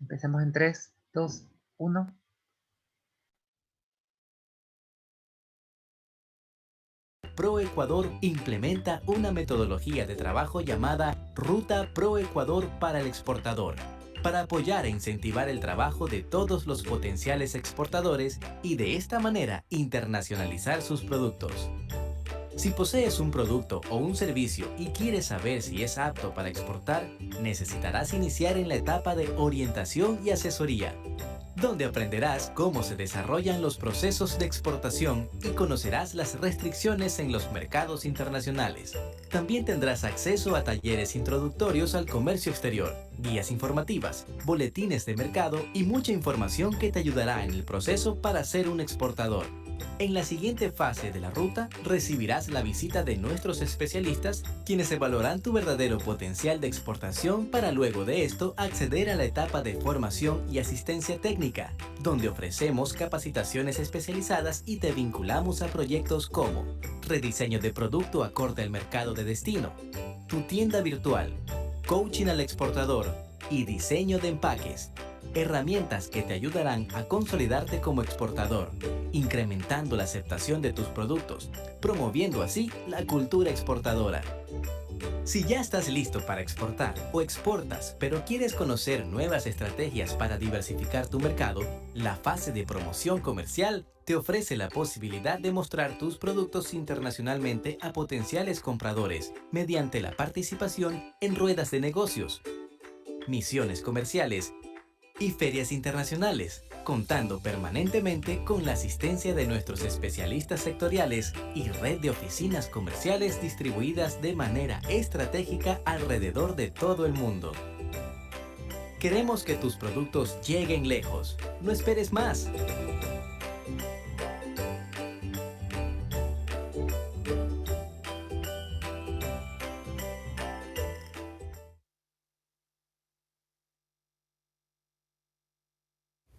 Empecemos en 3, 2, 1. ProEcuador implementa una metodología de trabajo llamada Ruta ProEcuador para el exportador, para apoyar e incentivar el trabajo de todos los potenciales exportadores y de esta manera internacionalizar sus productos. Si posees un producto o un servicio y quieres saber si es apto para exportar, necesitarás iniciar en la etapa de orientación y asesoría, donde aprenderás cómo se desarrollan los procesos de exportación y conocerás las restricciones en los mercados internacionales. También tendrás acceso a talleres introductorios al comercio exterior, guías informativas, boletines de mercado y mucha información que te ayudará en el proceso para ser un exportador. En la siguiente fase de la ruta, recibirás la visita de nuestros especialistas, quienes evaluarán tu verdadero potencial de exportación para luego de esto acceder a la etapa de formación y asistencia técnica, donde ofrecemos capacitaciones especializadas y te vinculamos a proyectos como rediseño de producto acorde al mercado de destino, tu tienda virtual, coaching al exportador y diseño de empaques. Herramientas que te ayudarán a consolidarte como exportador, incrementando la aceptación de tus productos, promoviendo así la cultura exportadora. Si ya estás listo para exportar o exportas, pero quieres conocer nuevas estrategias para diversificar tu mercado, la fase de promoción comercial te ofrece la posibilidad de mostrar tus productos internacionalmente a potenciales compradores mediante la participación en ruedas de negocios, misiones comerciales y ferias internacionales, contando permanentemente con la asistencia de nuestros especialistas sectoriales y red de oficinas comerciales distribuidas de manera estratégica alrededor de todo el mundo. Queremos que tus productos lleguen lejos. No esperes más.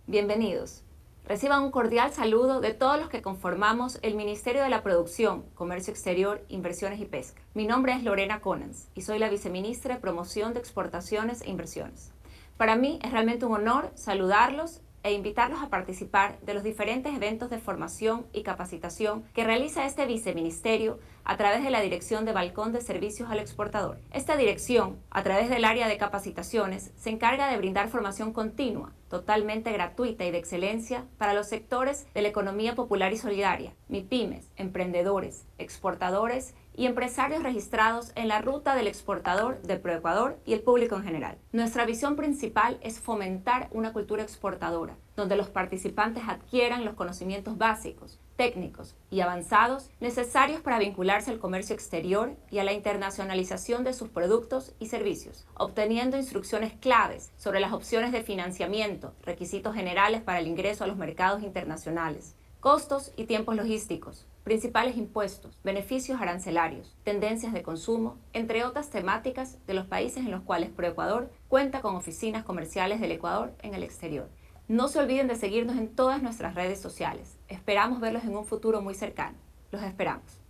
Bienvenidos. Reciban un cordial saludo de todos los que conformamos el Ministerio de la Producción, Comercio Exterior, Inversiones y Pesca. Mi nombre es Lorena Conans y soy la Viceministra de Promoción de Exportaciones e Inversiones. Para mí es realmente un honor saludarlos e invitarlos a participar de los diferentes eventos de formación y capacitación que realiza este viceministerio a través de la Dirección de Balcón de Servicios al Exportador. Esta dirección, a través del área de capacitaciones, se encarga de brindar formación continua, totalmente gratuita y de excelencia para los sectores de la economía popular y solidaria, MIPYMES, emprendedores, exportadores y empresarios registrados en la ruta del exportador de ProEcuador y el público en general. Nuestra visión principal es fomentar una cultura exportadora, donde los participantes adquieran los conocimientos básicos, técnicos y avanzados necesarios para vincularse al comercio exterior y a la internacionalización de sus productos y servicios, obteniendo instrucciones claves sobre las opciones de financiamiento, requisitos generales para el ingreso a los mercados internacionales, costos y tiempos logísticos, principales impuestos, beneficios arancelarios, tendencias de consumo, entre otras temáticas de los países en los cuales ProEcuador cuenta con oficinas comerciales del Ecuador en el exterior. No se olviden de seguirnos en todas nuestras redes sociales. Esperamos verlos en un futuro muy cercano. Los esperamos.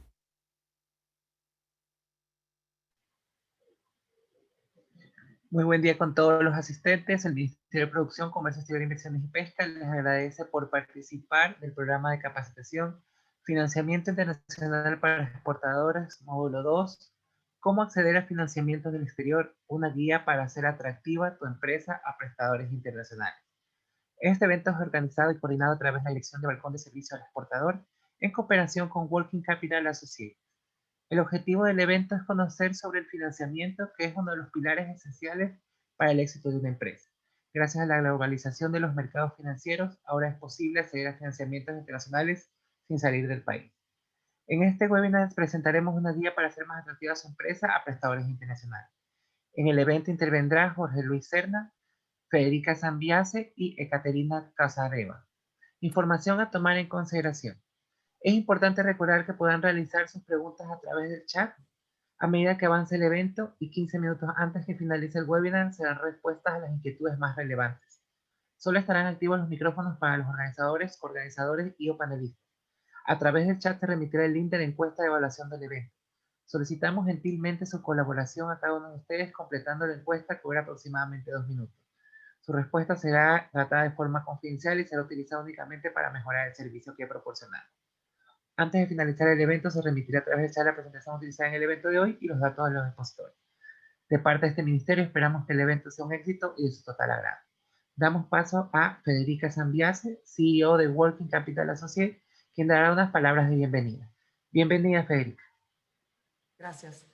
Muy buen día con todos los asistentes. El Ministerio de Producción, Comercio Exterior, Inversiones y Pesca les agradece por participar del programa de capacitación Financiamiento Internacional para Exportadoras, módulo 2. Cómo acceder a financiamientos del exterior, una guía para hacer atractiva tu empresa a prestadores internacionales. Este evento es organizado y coordinado a través de la Dirección de Balcón de Servicio al Exportador en cooperación con Working Capital Associates. El objetivo del evento es conocer sobre el financiamiento, que es uno de los pilares esenciales para el éxito de una empresa. Gracias a la globalización de los mercados financieros, ahora es posible acceder a financiamientos internacionales sin salir del país. En este webinar presentaremos una guía para hacer más atractiva su empresa a prestadores internacionales. En el evento intervendrá Jorge Luis Serna, Federica Zambiase y Ekaterina Casareva. Información a tomar en consideración. Es importante recordar que puedan realizar sus preguntas a través del chat a medida que avance el evento y 15 minutos antes que finalice el webinar serán respuestas a las inquietudes más relevantes. Solo estarán activos los micrófonos para los organizadores, coorganizadores y o panelistas. A través del chat se remitirá el link de la encuesta de evaluación del evento. Solicitamos gentilmente su colaboración a cada uno de ustedes completando la encuesta que dura aproximadamente 2 minutos. Su respuesta será tratada de forma confidencial y será utilizada únicamente para mejorar el servicio que proporcionamos. Antes de finalizar el evento, se remitirá a través de la presentación utilizada en el evento de hoy y los datos de los expositores. De parte de este ministerio, esperamos que el evento sea un éxito y de su total agrado. Damos paso a Federica Zambiase, CEO de Working Capital Associates, quien dará unas palabras de bienvenida. Bienvenida, Federica. Gracias.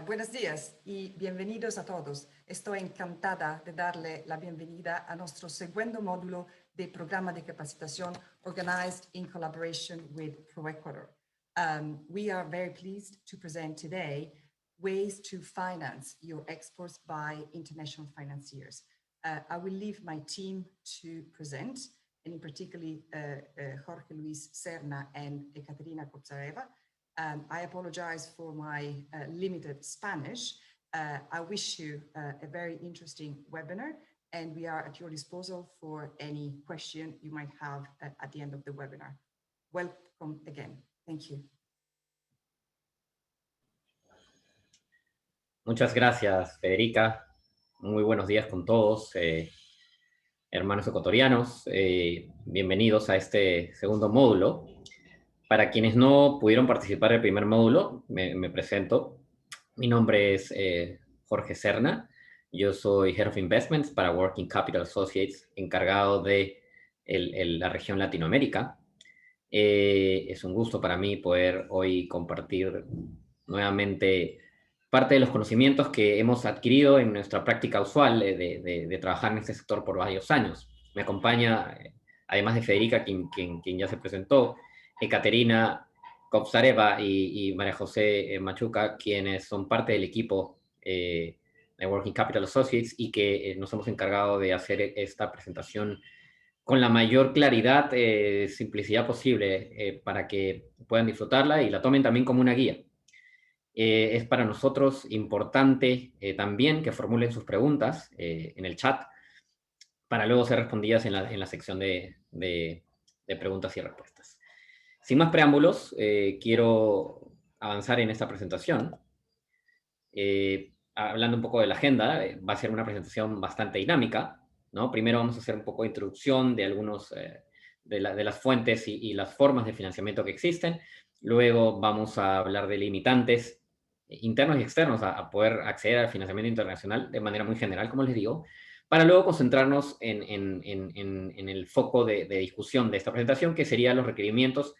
Buenos días y bienvenidos a todos. Estoy encantada de darle la bienvenida a nuestro segundo módulo de programa de capacitación organized in collaboration with ProEcuador. We are very pleased to present today ways to finance your exports by international financiers. I will leave my team to present, and in particular Jorge Luis Serna and Ekaterina Koptsareva. I apologize for my limited Spanish. I wish you a very interesting webinar, and we are at your disposal for any question you might have at the end of the webinar. Welcome again. Thank you. Muchas gracias, Federica. Muy buenos días con todos, hermanos ecuatorianos. Bienvenidos a este segundo módulo. Para quienes no pudieron participar del primer módulo, me presento. Mi nombre es Jorge Serna. Yo soy Head of Investments para Working Capital Associates, encargado de la región Latinoamérica. Es un gusto para mí poder hoy compartir nuevamente parte de los conocimientos que hemos adquirido en nuestra práctica usual de trabajar en este sector por varios años. Me acompaña, además de Federica, quien ya se presentó, Ekaterina Koptsareva y María José Machuca, quienes son parte del equipo de Working Capital Associates y que nos hemos encargado de hacer esta presentación con la mayor claridad, simplicidad posible para que puedan disfrutarla y la tomen también como una guía. Es para nosotros importante también que formulen sus preguntas en el chat para luego ser respondidas en la sección de preguntas y respuestas. Sin más preámbulos, quiero avanzar en esta presentación. Hablando un poco de la agenda, va a ser una presentación bastante dinámica, ¿no? Primero vamos a hacer un poco de introducción de algunos de las fuentes y las formas de financiamiento que existen. Luego vamos a hablar de limitantes internos y externos a poder acceder al financiamiento internacional de manera muy general, como les digo, para luego concentrarnos en el foco de discusión de esta presentación, que serían los requerimientos,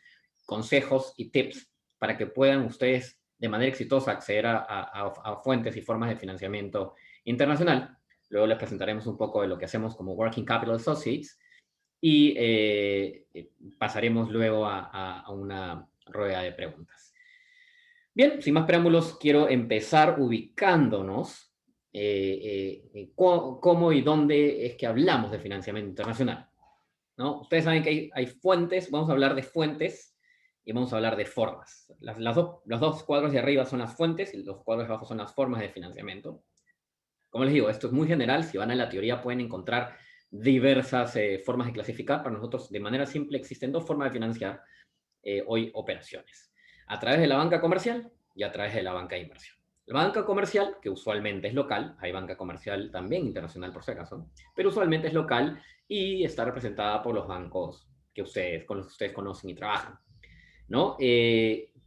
consejos y tips para que puedan ustedes de manera exitosa acceder a fuentes y formas de financiamiento internacional. Luego les presentaremos un poco de lo que hacemos como Working Capital Associates y pasaremos luego a una rueda de preguntas. Bien, sin más preámbulos, quiero empezar ubicándonos cómo y dónde es que hablamos de financiamiento internacional, ¿no? Ustedes saben que hay fuentes, vamos a hablar de fuentes y vamos a hablar de formas. Los dos cuadros de arriba son las fuentes y los cuadros de abajo son las formas de financiamiento. Como les digo, esto es muy general. Si van a la teoría pueden encontrar diversas formas de clasificar. Para nosotros, de manera simple, existen dos formas de financiar hoy operaciones. A través de la banca comercial y a través de la banca de inversión. La banca comercial, que usualmente es local, hay banca comercial también internacional por si acaso, pero usualmente es local y está representada por los bancos con los que ustedes conocen y trabajan, ¿no?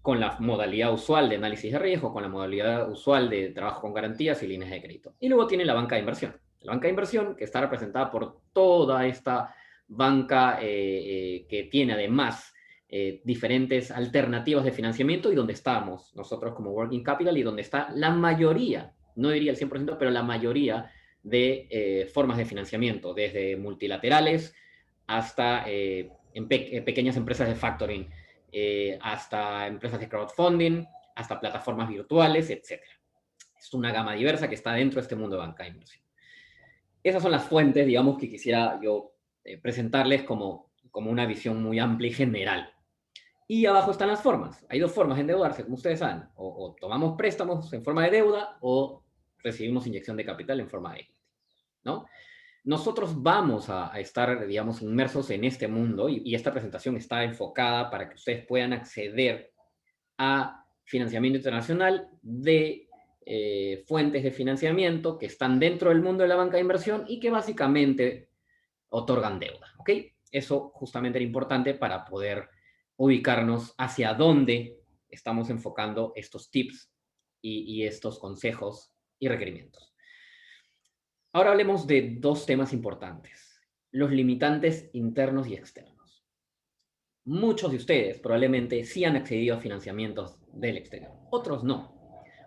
Con la modalidad usual de análisis de riesgo, con la modalidad usual de trabajo con garantías y líneas de crédito. Y luego tiene la banca de inversión. La banca de inversión, que está representada por toda esta banca que tiene además diferentes alternativas de financiamiento y donde estamos nosotros como Working Capital y donde está la mayoría, no diría el 100%, pero la mayoría de formas de financiamiento, desde multilaterales hasta pequeñas empresas de factoring, hasta empresas de crowdfunding, hasta plataformas virtuales, etc. Es una gama diversa que está dentro de este mundo de banca de inversión. Esas son las fuentes, digamos, que quisiera yo presentarles como una visión muy amplia y general. Y abajo están las formas. Hay dos formas de endeudarse, como ustedes saben. O tomamos préstamos en forma de deuda o recibimos inyección de capital en forma de equity, ¿no? Nosotros vamos a estar, digamos, inmersos en este mundo y esta presentación está enfocada para que ustedes puedan acceder a financiamiento internacional de fuentes de financiamiento que están dentro del mundo de la banca de inversión y que básicamente otorgan deuda, ¿ok? Eso justamente era importante para poder ubicarnos hacia dónde estamos enfocando estos tips y estos consejos y requerimientos. Ahora hablemos de dos temas importantes: los limitantes internos y externos. Muchos de ustedes probablemente sí han accedido a financiamientos del exterior, otros no.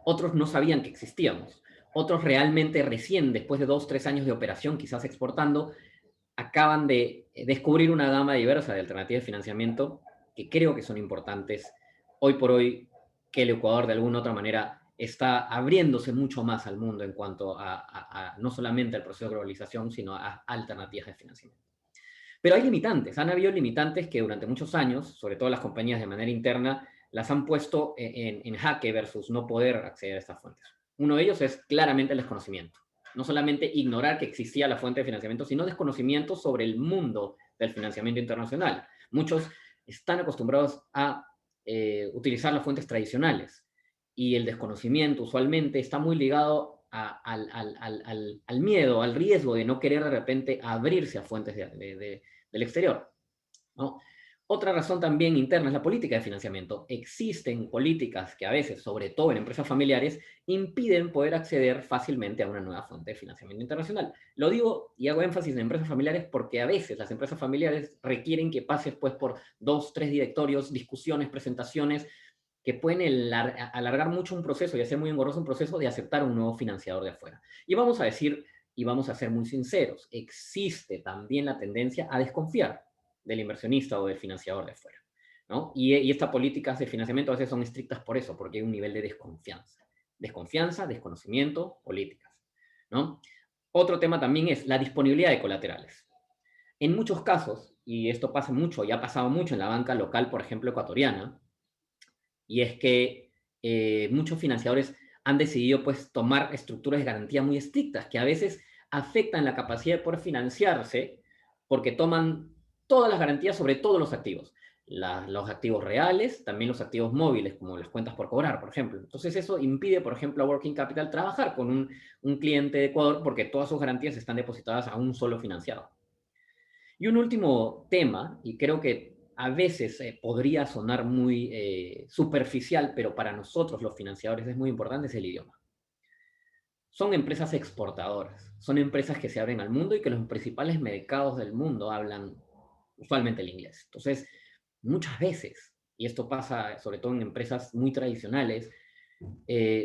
Otros no sabían que existíamos. Otros realmente recién, después de 2 o 3 años de operación, quizás exportando, acaban de descubrir una gama diversa de alternativas de financiamiento que creo que son importantes hoy por hoy, que el Ecuador de alguna u otra manera está abriéndose mucho más al mundo en cuanto a no solamente al proceso de globalización, sino a alternativas de financiamiento. Pero hay limitantes, han habido limitantes que durante muchos años, sobre todo las compañías de manera interna, las han puesto en jaque versus no poder acceder a estas fuentes. Uno de ellos es claramente el desconocimiento. No solamente ignorar que existía la fuente de financiamiento, sino desconocimiento sobre el mundo del financiamiento internacional. Muchos están acostumbrados a utilizar las fuentes tradicionales y el desconocimiento usualmente está muy ligado al miedo, al riesgo de no querer de repente abrirse a fuentes del exterior, ¿no? Otra razón también interna es la política de financiamiento. Existen políticas que a veces, sobre todo en empresas familiares, impiden poder acceder fácilmente a una nueva fuente de financiamiento internacional. Lo digo y hago énfasis en empresas familiares porque a veces las empresas familiares requieren que pases pues, por 2, 3 directorios, discusiones, presentaciones, que pueden alargar mucho un proceso y hacer muy engorroso un proceso de aceptar un nuevo financiador de afuera. Y vamos a decir, y vamos a ser muy sinceros, existe también la tendencia a desconfiar del inversionista o del financiador de afuera, ¿no? Y estas políticas de financiamiento a veces son estrictas por eso, porque hay un nivel de desconfianza. Desconfianza, desconocimiento, políticas, ¿no? Otro tema también es la disponibilidad de colaterales. En muchos casos, y esto pasa mucho, y ha pasado mucho en la banca local, por ejemplo, ecuatoriana, y es que muchos financiadores han decidido pues, tomar estructuras de garantía muy estrictas, que a veces afectan la capacidad de poder financiarse porque toman todas las garantías sobre todos los activos. Los activos reales, también los activos móviles, como las cuentas por cobrar, por ejemplo. Entonces eso impide, por ejemplo, a Working Capital trabajar con un cliente de Ecuador porque todas sus garantías están depositadas a un solo financiado. Y un último tema, y creo que a veces podría sonar muy superficial, pero para nosotros los financiadores es muy importante, es el idioma. Son empresas exportadoras, son empresas que se abren al mundo y que los principales mercados del mundo hablan usualmente el inglés. Entonces, muchas veces, y esto pasa sobre todo en empresas muy tradicionales,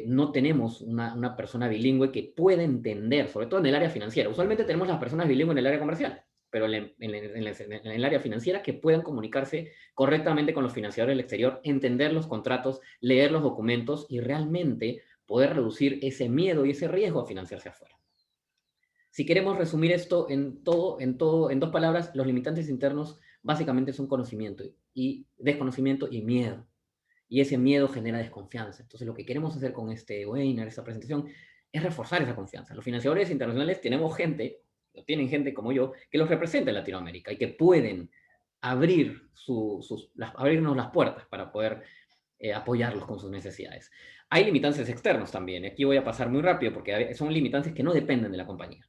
no tenemos una persona bilingüe que pueda entender, sobre todo en el área financiera. Usualmente tenemos las personas bilingües en el área comercial, pero en el área financiera que puedan comunicarse correctamente con los financiadores del exterior, entender los contratos, leer los documentos y realmente poder reducir ese miedo y ese riesgo a financiarse afuera. Si queremos resumir esto en 2 palabras, los limitantes internos básicamente son conocimiento y desconocimiento y miedo. Y ese miedo genera desconfianza. Entonces, lo que queremos hacer con este webinar, esta presentación, es reforzar esa confianza. Los financiadores internacionales tienen gente como yo, que los representa en Latinoamérica y que pueden abrirnos las puertas para poder apoyarlos con sus necesidades. Hay limitantes externos también. Aquí voy a pasar muy rápido porque son limitantes que no dependen de la compañía.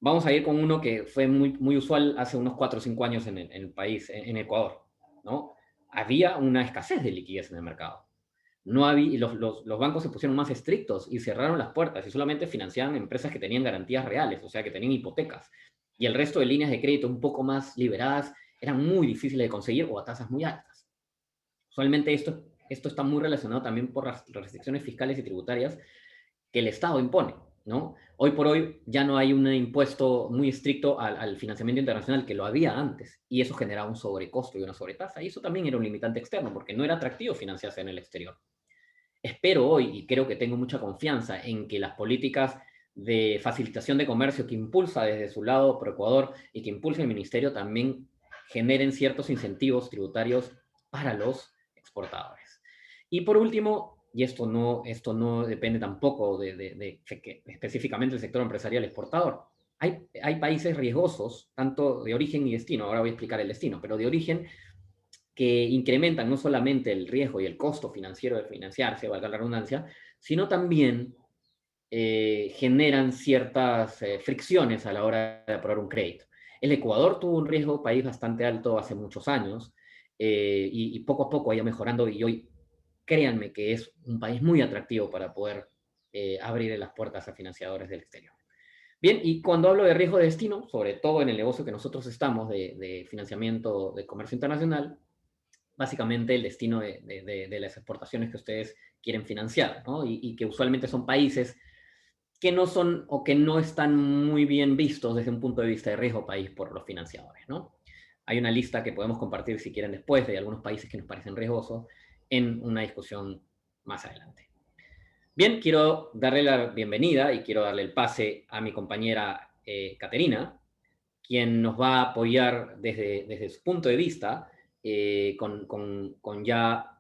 Vamos a ir con uno que fue muy, muy usual hace unos 4 o 5 años en el país, en Ecuador, ¿no? Había una escasez de liquidez en el mercado. No había, los bancos se pusieron más estrictos y cerraron las puertas y solamente financiaban empresas que tenían garantías reales, o sea, que tenían hipotecas. Y el resto de líneas de crédito un poco más liberadas eran muy difíciles de conseguir o a tasas muy altas. Usualmente esto está muy relacionado también por las restricciones fiscales y tributarias que el Estado impone, ¿no? Hoy por hoy ya no hay un impuesto muy estricto al financiamiento internacional que lo había antes, y eso generaba un sobrecosto y una sobretasa, y eso también era un limitante externo, porque no era atractivo financiarse en el exterior. Espero hoy, y creo que tengo mucha confianza en que las políticas de facilitación de comercio que impulsa desde su lado ProEcuador y que impulsa el Ministerio también generen ciertos incentivos tributarios para los exportadores. Y por último, y esto no depende tampoco específicamente del sector empresarial exportador, hay países riesgosos, tanto de origen y destino, ahora voy a explicar el destino, pero de origen, que incrementan no solamente el riesgo y el costo financiero de financiarse, valga la redundancia, sino también generan ciertas fricciones a la hora de aprobar un crédito. El Ecuador tuvo un riesgo país bastante alto hace muchos años y poco a poco ha ido mejorando y hoy, créanme que es un país muy atractivo para poder abrir las puertas a financiadores del exterior. Bien, y cuando hablo de riesgo de destino, sobre todo en el negocio que nosotros estamos de financiamiento de comercio internacional, básicamente el destino de las exportaciones que ustedes quieren financiar, ¿no? Y que usualmente son países que no son o que no están muy bien vistos desde un punto de vista de riesgo país por los financiadores, ¿no? Hay una lista que podemos compartir si quieren después de algunos países que nos parecen riesgosos en una discusión más adelante. Bien, quiero darle la bienvenida y quiero darle el pase a mi compañera Caterina, quien nos va a apoyar desde su punto de vista con ya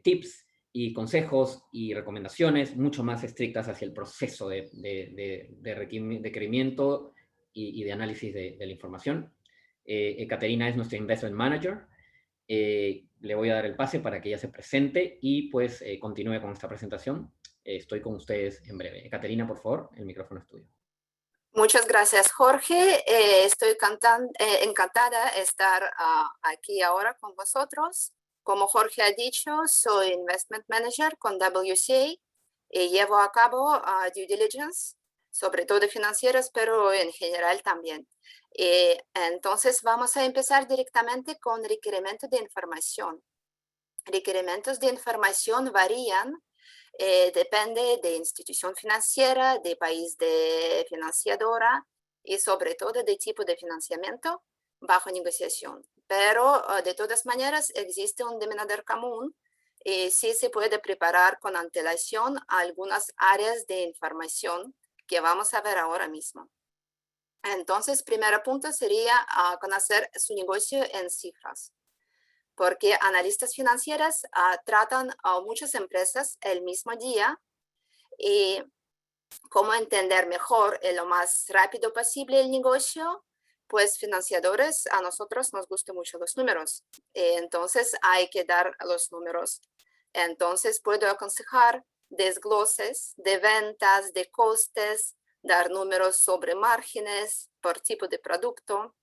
tips y consejos y recomendaciones mucho más estrictas hacia el proceso de requerimiento y de análisis de la información. Caterina es nuestra Investment Manager. Le voy a dar el pase para que ella se presente y pues continúe con esta presentación. Estoy con ustedes en breve. Caterina, por favor, el micrófono es tuyo. Muchas gracias, Jorge. Estoy encantada de estar aquí ahora con vosotros. Como Jorge ha dicho, soy Investment Manager con WCA y llevo a cabo due diligence, sobre todo financieras, pero en general también. Entonces, vamos a empezar directamente con requerimientos de información. Requerimientos de información varían. Depende de institución financiera, de país de financiadora y sobre todo de tipo de financiamiento bajo negociación. Pero de todas maneras existe un denominador común y sí se puede preparar con antelación algunas áreas de información que vamos a ver ahora mismo. Entonces, primer punto sería conocer su negocio en cifras, porque analistas financieras tratan a muchas empresas el mismo día y cómo entender mejor y lo más rápido posible el negocio, pues financiadores, a nosotros nos gustan mucho los números, entonces hay que dar los números. Entonces puedo aconsejar desgloses de ventas, de costes, dar números sobre márgenes por tipo de producto,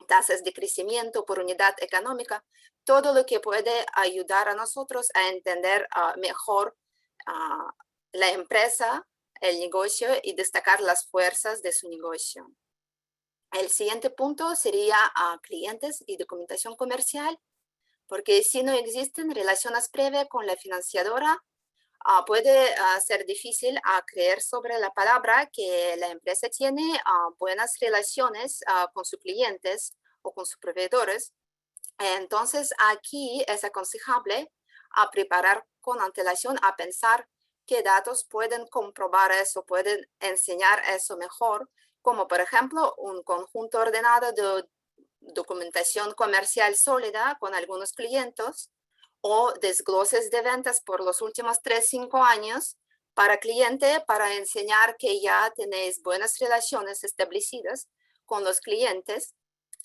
tasas de crecimiento por unidad económica, todo lo que puede ayudar a nosotros a entender mejor la empresa, el negocio y destacar las fuerzas de su negocio. El siguiente punto sería clientes y documentación comercial, porque si no existen relaciones previas con la financiadora, puede ser difícil creer sobre la palabra que la empresa tiene buenas relaciones con sus clientes o con sus proveedores. Entonces, aquí es aconsejable preparar con antelación, a pensar qué datos pueden comprobar eso, pueden enseñar eso mejor, como por ejemplo un conjunto ordenado de documentación comercial sólida con algunos clientes, o desgloses de ventas por los últimos 3-5 años para cliente, para enseñar que ya tenéis buenas relaciones establecidas con los clientes,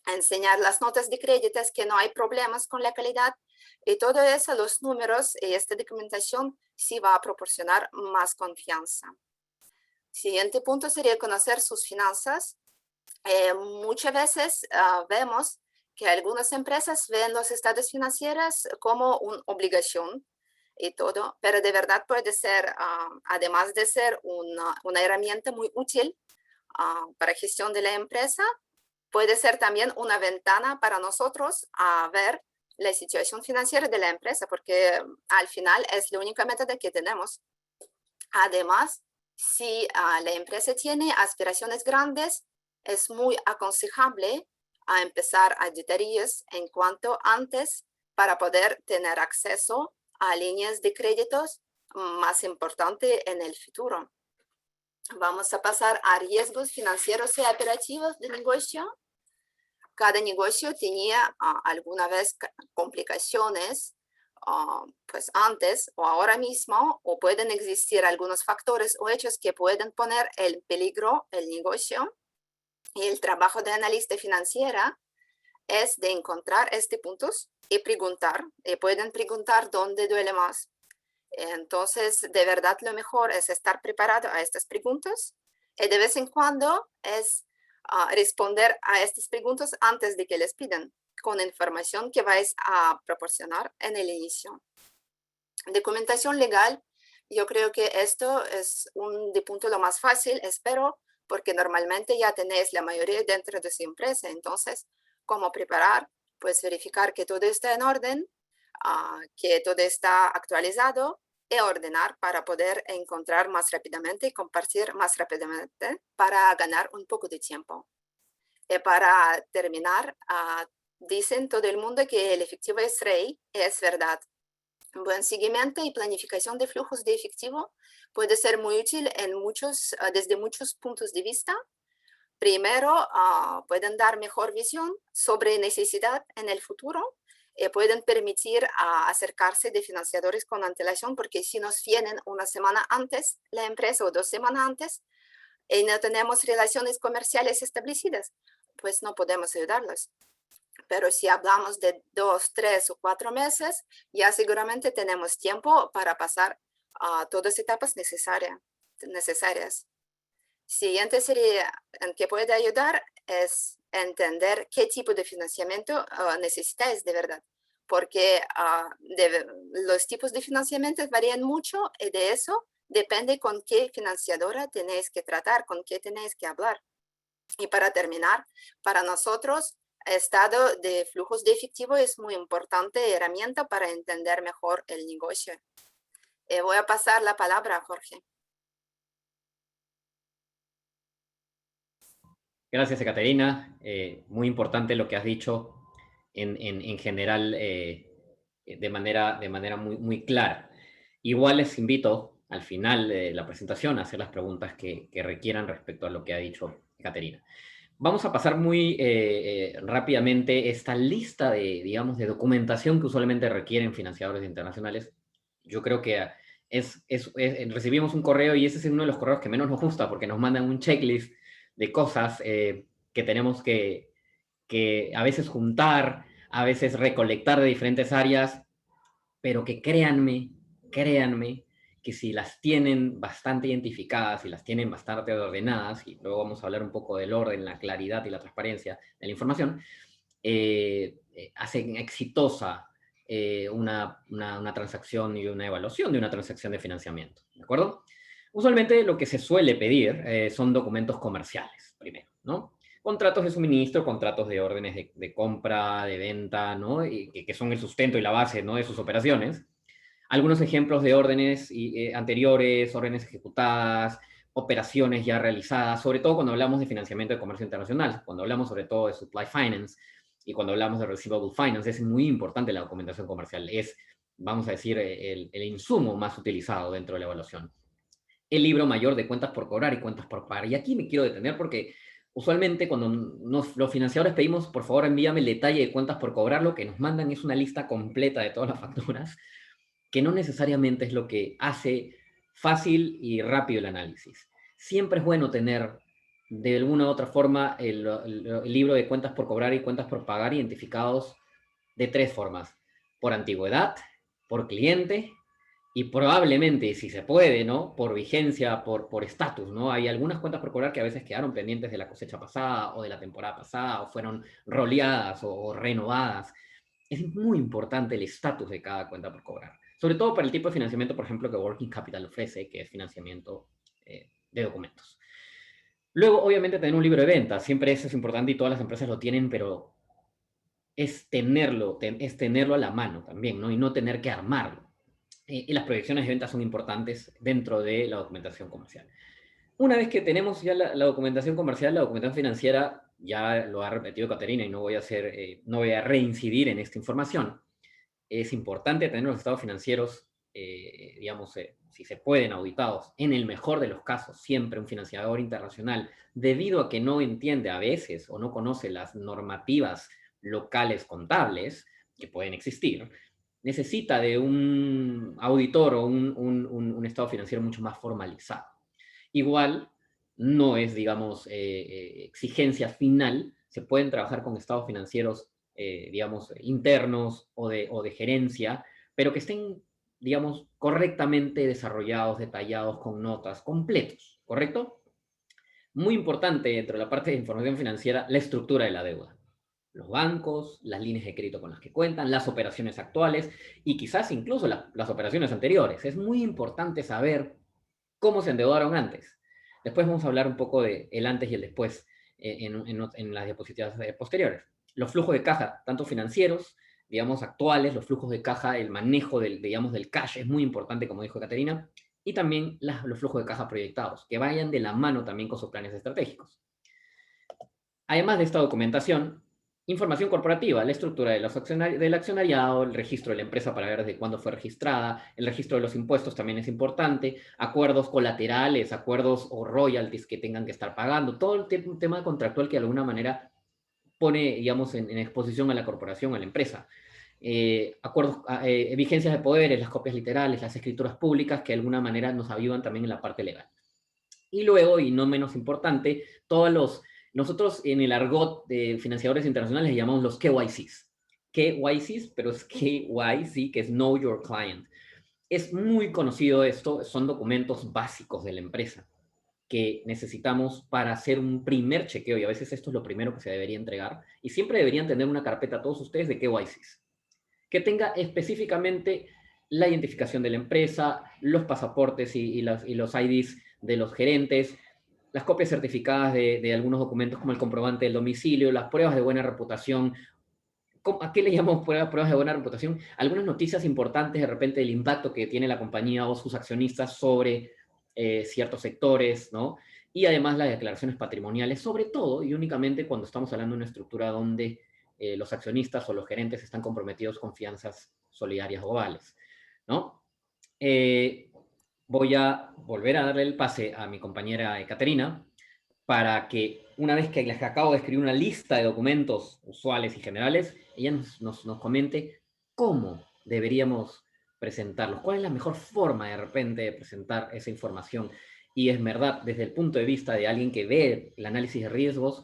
enseñar las notas de créditos, que no hay problemas con la calidad, y todo eso, los números y esta documentación sí va a proporcionar más confianza. Siguiente punto sería conocer sus finanzas. Muchas veces vemos que algunas empresas ven los estados financieros como una obligación y todo, pero de verdad puede ser, además de ser una herramienta muy útil para gestión de la empresa, puede ser también una ventana para nosotros a ver la situación financiera de la empresa, porque al final es la única método que tenemos. Además, si la empresa tiene aspiraciones grandes, es muy aconsejable a empezar auditorías en cuanto antes para poder tener acceso a líneas de créditos más importantes en el futuro. Vamos a pasar a riesgos financieros y operativos de negocio. Cada negocio tenía alguna vez complicaciones, pues antes o ahora mismo, o pueden existir algunos factores o hechos que pueden poner en peligro el negocio. Y el trabajo de analista financiera es de encontrar estos puntos y preguntar, y pueden preguntar dónde duele más. Entonces, de verdad, lo mejor es estar preparado a estas preguntas y de vez en cuando es responder a estas preguntas antes de que les pidan, con información que vais a proporcionar en el inicio. Documentación legal, yo creo que esto es un de punto lo más fácil, espero, porque normalmente ya tenéis la mayoría dentro de su empresa. Entonces, ¿cómo preparar? Pues verificar que todo está en orden, que todo está actualizado y ordenar para poder encontrar más rápidamente y compartir más rápidamente para ganar un poco de tiempo. Y para terminar, dicen todo el mundo que el efectivo es rey, y es verdad. Buen seguimiento y planificación de flujos de efectivo puede ser muy útil en desde muchos puntos de vista. Primero, pueden dar mejor visión sobre necesidad en el futuro y pueden permitir acercarse de financiadores con antelación, porque si nos vienen una semana antes la empresa o 2 semanas antes y no tenemos relaciones comerciales establecidas, pues no podemos ayudarlos. Pero si hablamos de 2, 3 o 4 meses, ya seguramente tenemos tiempo para pasar a todas las etapas necesarias. Siguiente sería en que puede ayudar es entender qué tipo de financiamiento necesitáis de verdad, porque los tipos de financiamiento varían mucho y de eso depende con qué financiadora tenéis que tratar, con qué tenéis que hablar. Y para terminar, para nosotros, estado de flujos de efectivo es muy importante herramienta para entender mejor el negocio. Voy a pasar la palabra a Jorge. Gracias, Ekaterina. Muy importante lo que has dicho en general de manera muy, muy clara. Igual les invito al final de la presentación a hacer las preguntas que requieran respecto a lo que ha dicho Ekaterina. Vamos a pasar muy rápidamente esta lista de, digamos, de documentación que usualmente requieren financiadores internacionales. Yo creo que recibimos un correo y ese es uno de los correos que menos nos gusta porque nos mandan un checklist de cosas que tenemos que a veces juntar, a veces recolectar de diferentes áreas, pero que créanme, que si las tienen bastante identificadas, si las tienen bastante ordenadas, y luego vamos a hablar un poco del orden, la claridad y la transparencia de la información, hacen exitosa una transacción y una evaluación de una transacción de financiamiento, ¿de acuerdo? Usualmente lo que se suele pedir son documentos comerciales, primero, ¿no? Contratos de suministro, contratos de órdenes de compra, de venta, ¿no? Y que son el sustento y la base, ¿no?, de sus operaciones. Algunos ejemplos de órdenes anteriores, órdenes ejecutadas, operaciones ya realizadas, sobre todo cuando hablamos de financiamiento de comercio internacional, cuando hablamos sobre todo de supply finance y cuando hablamos de receivable finance, es muy importante la documentación comercial. Es, vamos a decir, el insumo más utilizado dentro de la evaluación. El libro mayor de cuentas por cobrar y cuentas por pagar. Y aquí me quiero detener porque usualmente cuando los financiadores pedimos, por favor, envíame el detalle de cuentas por cobrar, lo que nos mandan es una lista completa de todas las facturas, que no necesariamente es lo que hace fácil y rápido el análisis. Siempre es bueno tener, de alguna u otra forma, el libro de cuentas por cobrar y cuentas por pagar identificados de 3 formas. Por antigüedad, por cliente y probablemente, si se puede, ¿no?, por vigencia, por estatus, ¿no? Hay algunas cuentas por cobrar que a veces quedaron pendientes de la cosecha pasada o de la temporada pasada o fueron roleadas o renovadas. Es muy importante el estatus de cada cuenta por cobrar. Sobre todo para el tipo de financiamiento, por ejemplo, que Working Capital ofrece, que es financiamiento de documentos. Luego, obviamente, tener un libro de venta. Siempre eso es importante y todas las empresas lo tienen, pero es tenerlo a la mano también, ¿no? Y no tener que armarlo. Y las proyecciones de ventas son importantes dentro de la documentación comercial. Una vez que tenemos ya la documentación comercial, la documentación financiera, ya lo ha repetido Ekaterina y no voy a reincidir en esta información. Es importante tener los estados financieros, digamos, si se pueden, auditados. En el mejor de los casos, siempre un financiador internacional, debido a que no entiende a veces o no conoce las normativas locales contables que pueden existir, necesita de un auditor o un estado financiero mucho más formalizado. Igual, no es, digamos, exigencia final, se pueden trabajar con estados financieros digamos, internos o de gerencia, pero que estén, digamos, correctamente desarrollados, detallados, con notas, completos, ¿correcto? Muy importante dentro de la parte de información financiera, la estructura de la deuda. Los bancos, las líneas de crédito con las que cuentan, las operaciones actuales y quizás incluso las operaciones anteriores. Es muy importante saber cómo se endeudaron antes. Después vamos a hablar un poco del antes y el después en las diapositivas posteriores. Los flujos de caja, tanto financieros, digamos, actuales, los flujos de caja, el manejo digamos, del cash es muy importante, como dijo Caterina, y también los flujos de caja proyectados, que vayan de la mano también con sus planes estratégicos. Además de esta documentación, información corporativa, la estructura del accionariado, el registro de la empresa para ver desde cuándo fue registrada, el registro de los impuestos también es importante, acuerdos colaterales, acuerdos o royalties que tengan que estar pagando, todo el tema contractual que de alguna manera pone, digamos, en exposición a la corporación, a la empresa. Acuerdos, vigencias de poderes, las copias literales, las escrituras públicas que de alguna manera nos ayudan también en la parte legal. Y luego, y no menos importante, nosotros en el argot de financiadores internacionales le llamamos los KYCs. KYCs, pero es KYC, que es Know Your Client. Es muy conocido esto, son documentos básicos de la empresa que necesitamos para hacer un primer chequeo, y a veces esto es lo primero que se debería entregar, y siempre deberían tener una carpeta todos ustedes de KYCs, que tenga específicamente la identificación de la empresa, los pasaportes y los IDs de los gerentes, las copias certificadas de algunos documentos como el comprobante del domicilio, las pruebas de buena reputación. ¿A qué le llamamos pruebas de buena reputación? Algunas noticias importantes de repente del impacto que tiene la compañía o sus accionistas sobre ciertos sectores, ¿no? Y además las declaraciones patrimoniales, sobre todo y únicamente cuando estamos hablando de una estructura donde los accionistas o los gerentes están comprometidos con fianzas solidarias globales, ¿no? Voy a volver a darle el pase a mi compañera Caterina para que una vez que les acabo de escribir una lista de documentos usuales y generales, ella nos comente cómo deberíamos presentarlos, cuál es la mejor forma de repente de presentar esa información. Y es verdad, desde el punto de vista de alguien que ve el análisis de riesgos,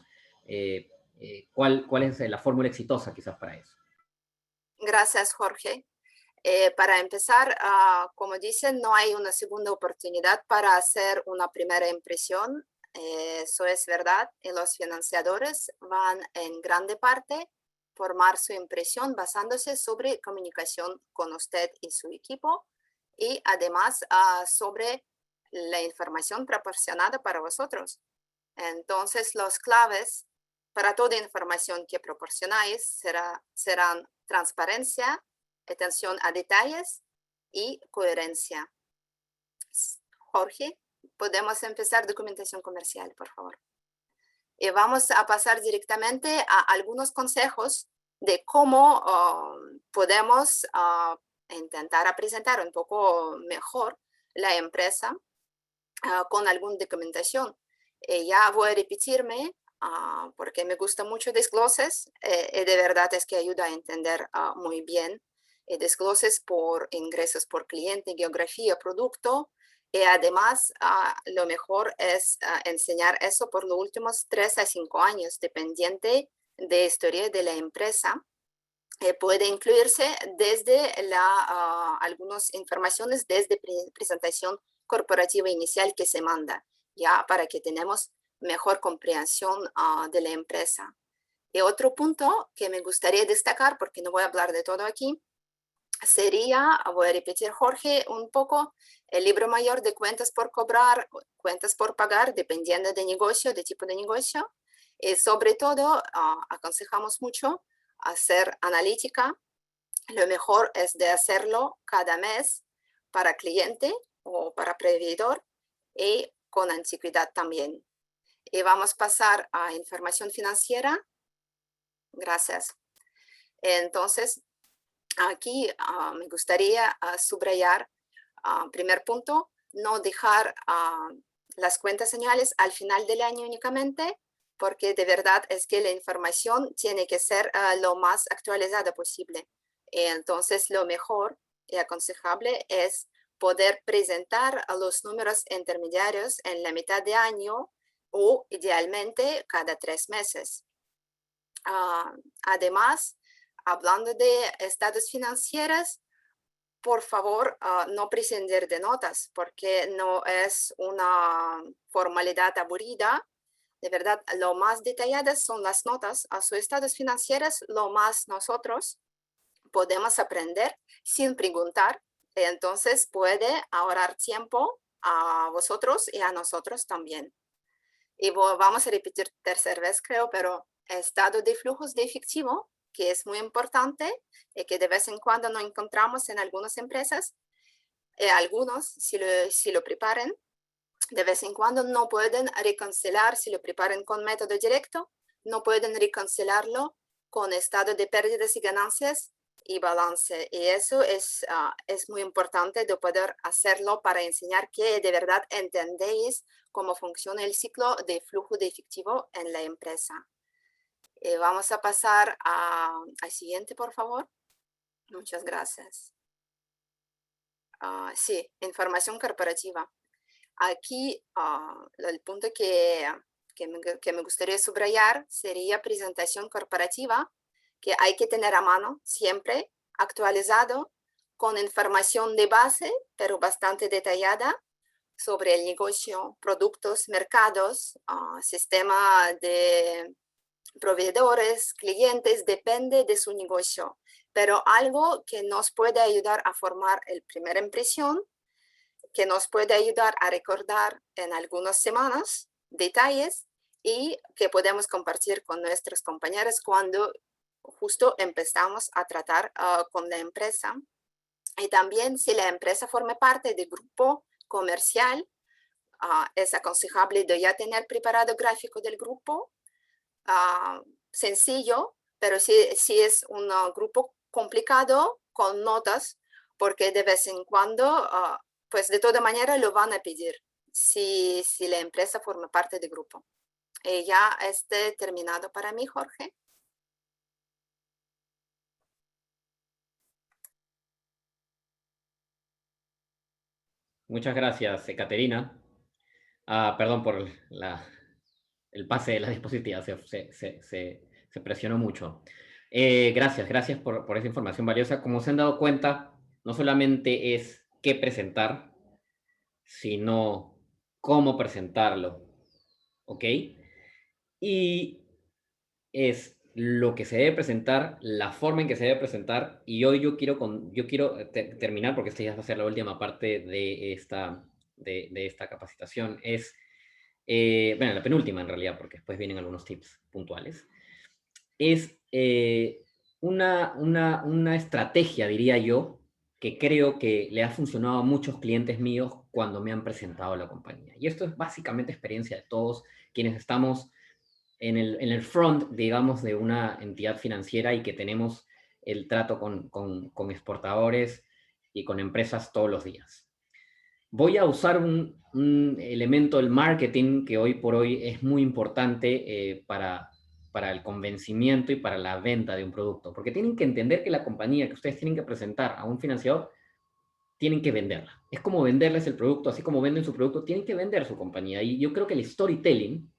¿cuál es la fórmula exitosa quizás para eso? Gracias, Jorge. Para empezar, como dicen, no hay una segunda oportunidad para hacer una primera impresión. Eso es verdad, y los financiadores van en grande parte formar su impresión basándose sobre comunicación con usted y su equipo y además sobre la información proporcionada para vosotros. Entonces, los claves para toda información que proporcionáis serán transparencia, atención a detalles y coherencia. Jorge, podemos empezar documentación comercial, por favor. Y vamos a pasar directamente a algunos consejos de cómo podemos intentar presentar un poco mejor la empresa con alguna documentación. Ya voy a repetirme porque me gusta mucho desgloses y de verdad es que ayuda a entender muy bien desgloses por ingresos por cliente, geografía, producto. Y además, lo mejor es enseñar eso por los últimos 3 a 5 años, dependiente de historia de la empresa. Puede incluirse desde algunas informaciones desde presentación corporativa inicial que se manda, ya para que tenemos mejor comprensión de la empresa. Y otro punto que me gustaría destacar, porque no voy a hablar de todo aquí, sería, voy a repetir, Jorge, un poco el libro mayor de cuentas por cobrar, cuentas por pagar, dependiendo de negocio, de tipo de negocio. Y sobre todo, aconsejamos mucho hacer analítica. Lo mejor es de hacerlo cada mes para cliente o para proveedor y con antigüedad también. Y vamos a pasar a información financiera. Gracias. Entonces, aquí me gustaría subrayar, primer punto, no dejar las cuentas anuales al final del año únicamente, porque de verdad es que la información tiene que ser lo más actualizada posible. Entonces, lo mejor y aconsejable es poder presentar los números intermediarios en la mitad de año o idealmente cada 3 meses. Además, hablando de estados financieros, por favor, no prescindir de notas, porque no es una formalidad aburrida. De verdad, lo más detalladas son las notas a sus estados financieros, lo más nosotros podemos aprender sin preguntar. Entonces puede ahorrar tiempo a vosotros y a nosotros también. Y vamos a repetir tercera vez, creo, pero estado de flujos de efectivo, que es muy importante y que de vez en cuando no encontramos en algunas empresas. Algunos, si lo preparan, de vez en cuando no pueden reconciliar, si lo preparan con método directo, no pueden reconciliarlo con estado de pérdidas y ganancias y balance. Y eso es muy importante de poder hacerlo para enseñar que de verdad entendéis cómo funciona el ciclo de flujo de efectivo en la empresa. Vamos a pasar al siguiente, por favor. Muchas gracias. Sí, información corporativa. Aquí el punto que me gustaría subrayar sería presentación corporativa, que hay que tener a mano siempre, actualizado, con información de base, pero bastante detallada, sobre el negocio, productos, mercados, sistema de proveedores, clientes, depende de su negocio. Pero algo que nos puede ayudar a formar la primera impresión, que nos puede ayudar a recordar en algunas semanas detalles y que podemos compartir con nuestros compañeros cuando justo empezamos a tratar con la empresa. Y también si la empresa forma parte del grupo comercial, es aconsejable de ya tener preparado gráfico del grupo, sencillo, pero si es un grupo complicado, con notas, porque de vez en cuando, pues de toda manera lo van a pedir si la empresa forma parte del grupo. Ya esté terminado para mí, Jorge. Muchas gracias, Caterina. Perdón por el pase de la diapositiva, se presionó mucho. Gracias por esa información valiosa. Como se han dado cuenta, no solamente es qué presentar, sino cómo presentarlo, ¿ok? Y es lo que se debe presentar, la forma en que se debe presentar, y hoy yo quiero terminar, porque esta ya va a ser la última parte de esta capacitación, bueno, la penúltima en realidad, porque después vienen algunos tips puntuales, es una estrategia, diría yo, que creo que le ha funcionado a muchos clientes míos cuando me han presentado la compañía. Y esto es básicamente experiencia de todos quienes estamos en el front, digamos, de una entidad financiera y que tenemos el trato con exportadores y con empresas todos los días. Voy a usar un elemento del marketing que hoy por hoy es muy importante para el convencimiento y para la venta de un producto, porque tienen que entender que la compañía que ustedes tienen que presentar a un financiador, tienen que venderla. Es como venderles el producto, así como venden su producto, tienen que vender su compañía. Y yo creo que el storytelling,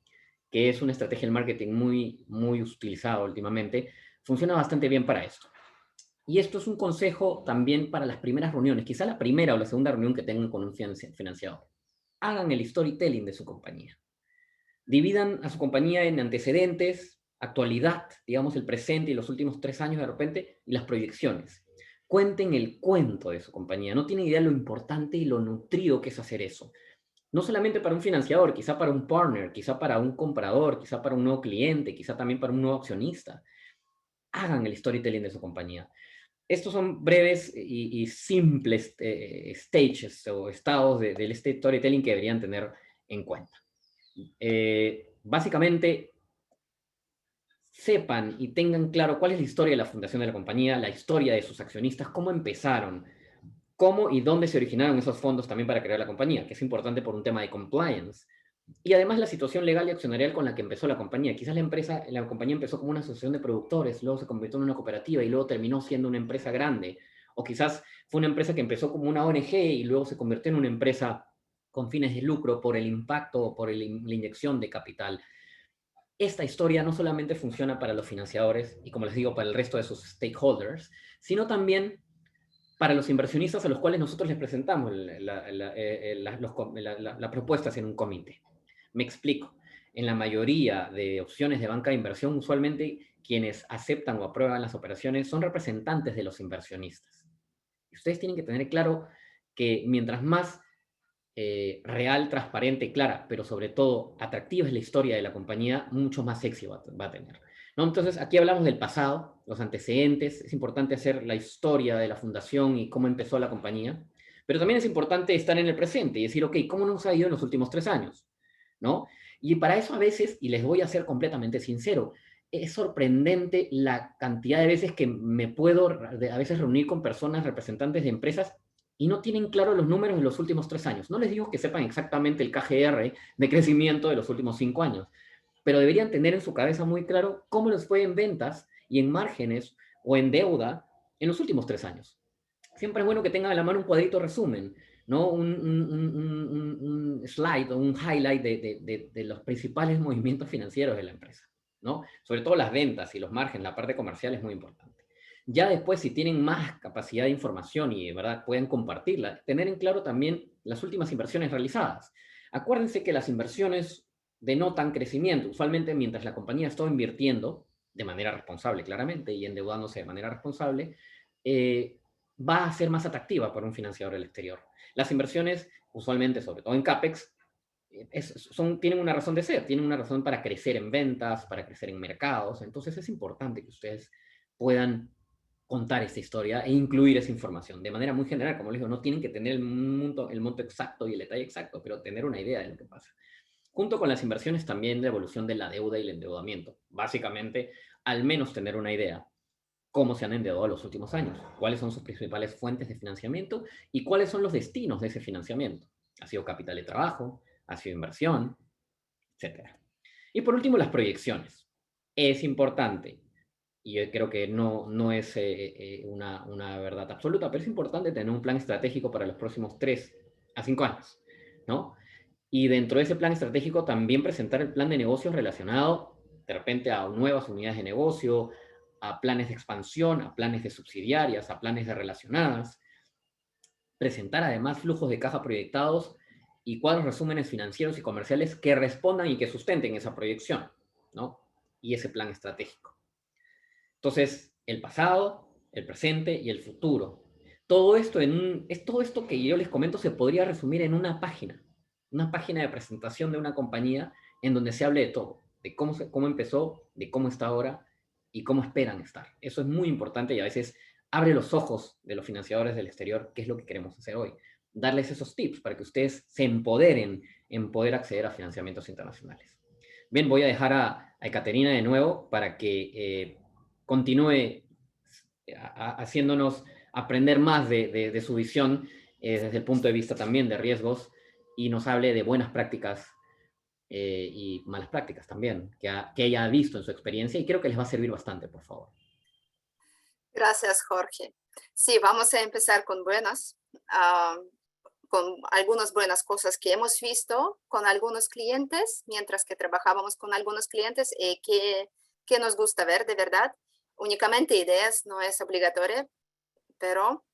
que es una estrategia del marketing muy utilizada últimamente, funciona bastante bien para eso. Y esto es un consejo también para las primeras reuniones, quizá la primera o la segunda reunión que tengan con un financiador. Hagan el storytelling de su compañía. Dividan a su compañía en antecedentes, actualidad, digamos el presente y los últimos 3 años de repente, y las proyecciones. Cuenten el cuento de su compañía. No tienen idea de lo importante y lo nutrido que es hacer eso. No solamente para un financiador, quizá para un partner, quizá para un comprador, quizá para un nuevo cliente, quizá también para un nuevo accionista. Hagan el storytelling de su compañía. Estos son breves y simples stages o estados del storytelling que deberían tener en cuenta. Básicamente, sepan y tengan claro cuál es la historia de la fundación de la compañía, la historia de sus accionistas, cómo empezaron, cómo y dónde se originaron esos fondos también para crear la compañía, que es importante por un tema de compliance. Y además la situación legal y accionarial con la que empezó la compañía. Quizás la compañía empezó como una asociación de productores, luego se convirtió en una cooperativa y luego terminó siendo una empresa grande. O quizás fue una empresa que empezó como una ONG y luego se convirtió en una empresa con fines de lucro por el impacto o por la inyección de capital. esta historia no solamente funciona para los financiadores y, como les digo, para el resto de sus stakeholders, sino también para los inversionistas a los cuales nosotros les presentamos las propuestas en un comité. Me explico. En la mayoría de opciones de banca de inversión, usualmente quienes aceptan o aprueban las operaciones son representantes de los inversionistas. Y ustedes tienen que tener claro que mientras más real, transparente, clara, pero sobre todo atractiva es la historia de la compañía, mucho más éxito va a tener, ¿no? Entonces, aquí hablamos del pasado, los antecedentes, es importante hacer la historia de la fundación y cómo empezó la compañía, pero también es importante estar en el presente y decir, ok, ¿cómo nos ha ido en los últimos 3 años? ¿No? Y para eso a veces, y les voy a ser completamente sincero, es sorprendente la cantidad de veces que me puedo a veces reunir con personas, representantes de empresas, y no tienen claro los números de los últimos 3 años. No les digo que sepan exactamente el KGR de crecimiento de los últimos 5 años, pero deberían tener en su cabeza muy claro cómo les fue en ventas y en márgenes o en deuda en los últimos 3 años. Siempre es bueno que tengan a la mano un cuadrito resumen, ¿no? Un slide o un highlight de los principales movimientos financieros de la empresa, ¿no? Sobre todo las ventas y los márgenes, la parte comercial es muy importante. Ya después, si tienen más capacidad de información y de verdad pueden compartirla, tener en claro también las últimas inversiones realizadas. Acuérdense que las inversiones denotan crecimiento. Usualmente, mientras la compañía está invirtiendo, de manera responsable claramente, y endeudándose de manera responsable, va a ser más atractiva para un financiador del exterior. Las inversiones, usualmente, sobre todo en CAPEX, tienen una razón de ser, tienen una razón para crecer en ventas, para crecer en mercados. Entonces es importante que ustedes puedan contar esta historia e incluir esa información de manera muy general. Como les digo, no tienen que tener el monto exacto y el detalle exacto, pero tener una idea de lo que pasa. Junto con las inversiones también la evolución de la deuda y el endeudamiento. Básicamente, al menos tener una idea cómo se han endeudado los últimos años, cuáles son sus principales fuentes de financiamiento y cuáles son los destinos de ese financiamiento. ¿Ha sido capital de trabajo? ¿Ha sido inversión? Etcétera. Y por último, las proyecciones. Es importante, y yo creo que no es una verdad absoluta, pero es importante tener un plan estratégico para los próximos 3 a 5 años, ¿no? Y dentro de ese plan estratégico también presentar el plan de negocios relacionado de repente a nuevas unidades de negocio, a planes de expansión, a planes de subsidiarias, a planes de relacionadas. Presentar además flujos de caja proyectados y cuadros resúmenes financieros y comerciales que respondan y que sustenten esa proyección, ¿no? Y ese plan estratégico. Entonces, el pasado, el presente y el futuro. Todo esto que yo les comento se podría resumir en una página de presentación de una compañía en donde se hable de todo, de cómo empezó, de cómo está ahora y cómo esperan estar. Eso es muy importante y a veces abre los ojos de los financiadores del exterior, qué es lo que queremos hacer hoy. Darles esos tips para que ustedes se empoderen en poder acceder a financiamientos internacionales. Bien, voy a dejar a Ekaterina de nuevo para que continúe haciéndonos aprender más de su visión desde el punto de vista también de riesgos y nos hable de buenas prácticas y malas prácticas también, que ella ha visto en su experiencia y creo que les va a servir bastante, por favor. Gracias, Jorge. Sí, vamos a empezar con algunas buenas cosas que hemos visto con algunos clientes, mientras que trabajábamos con algunos clientes que nos gusta ver de verdad. Únicamente ideas, no es obligatorio, pero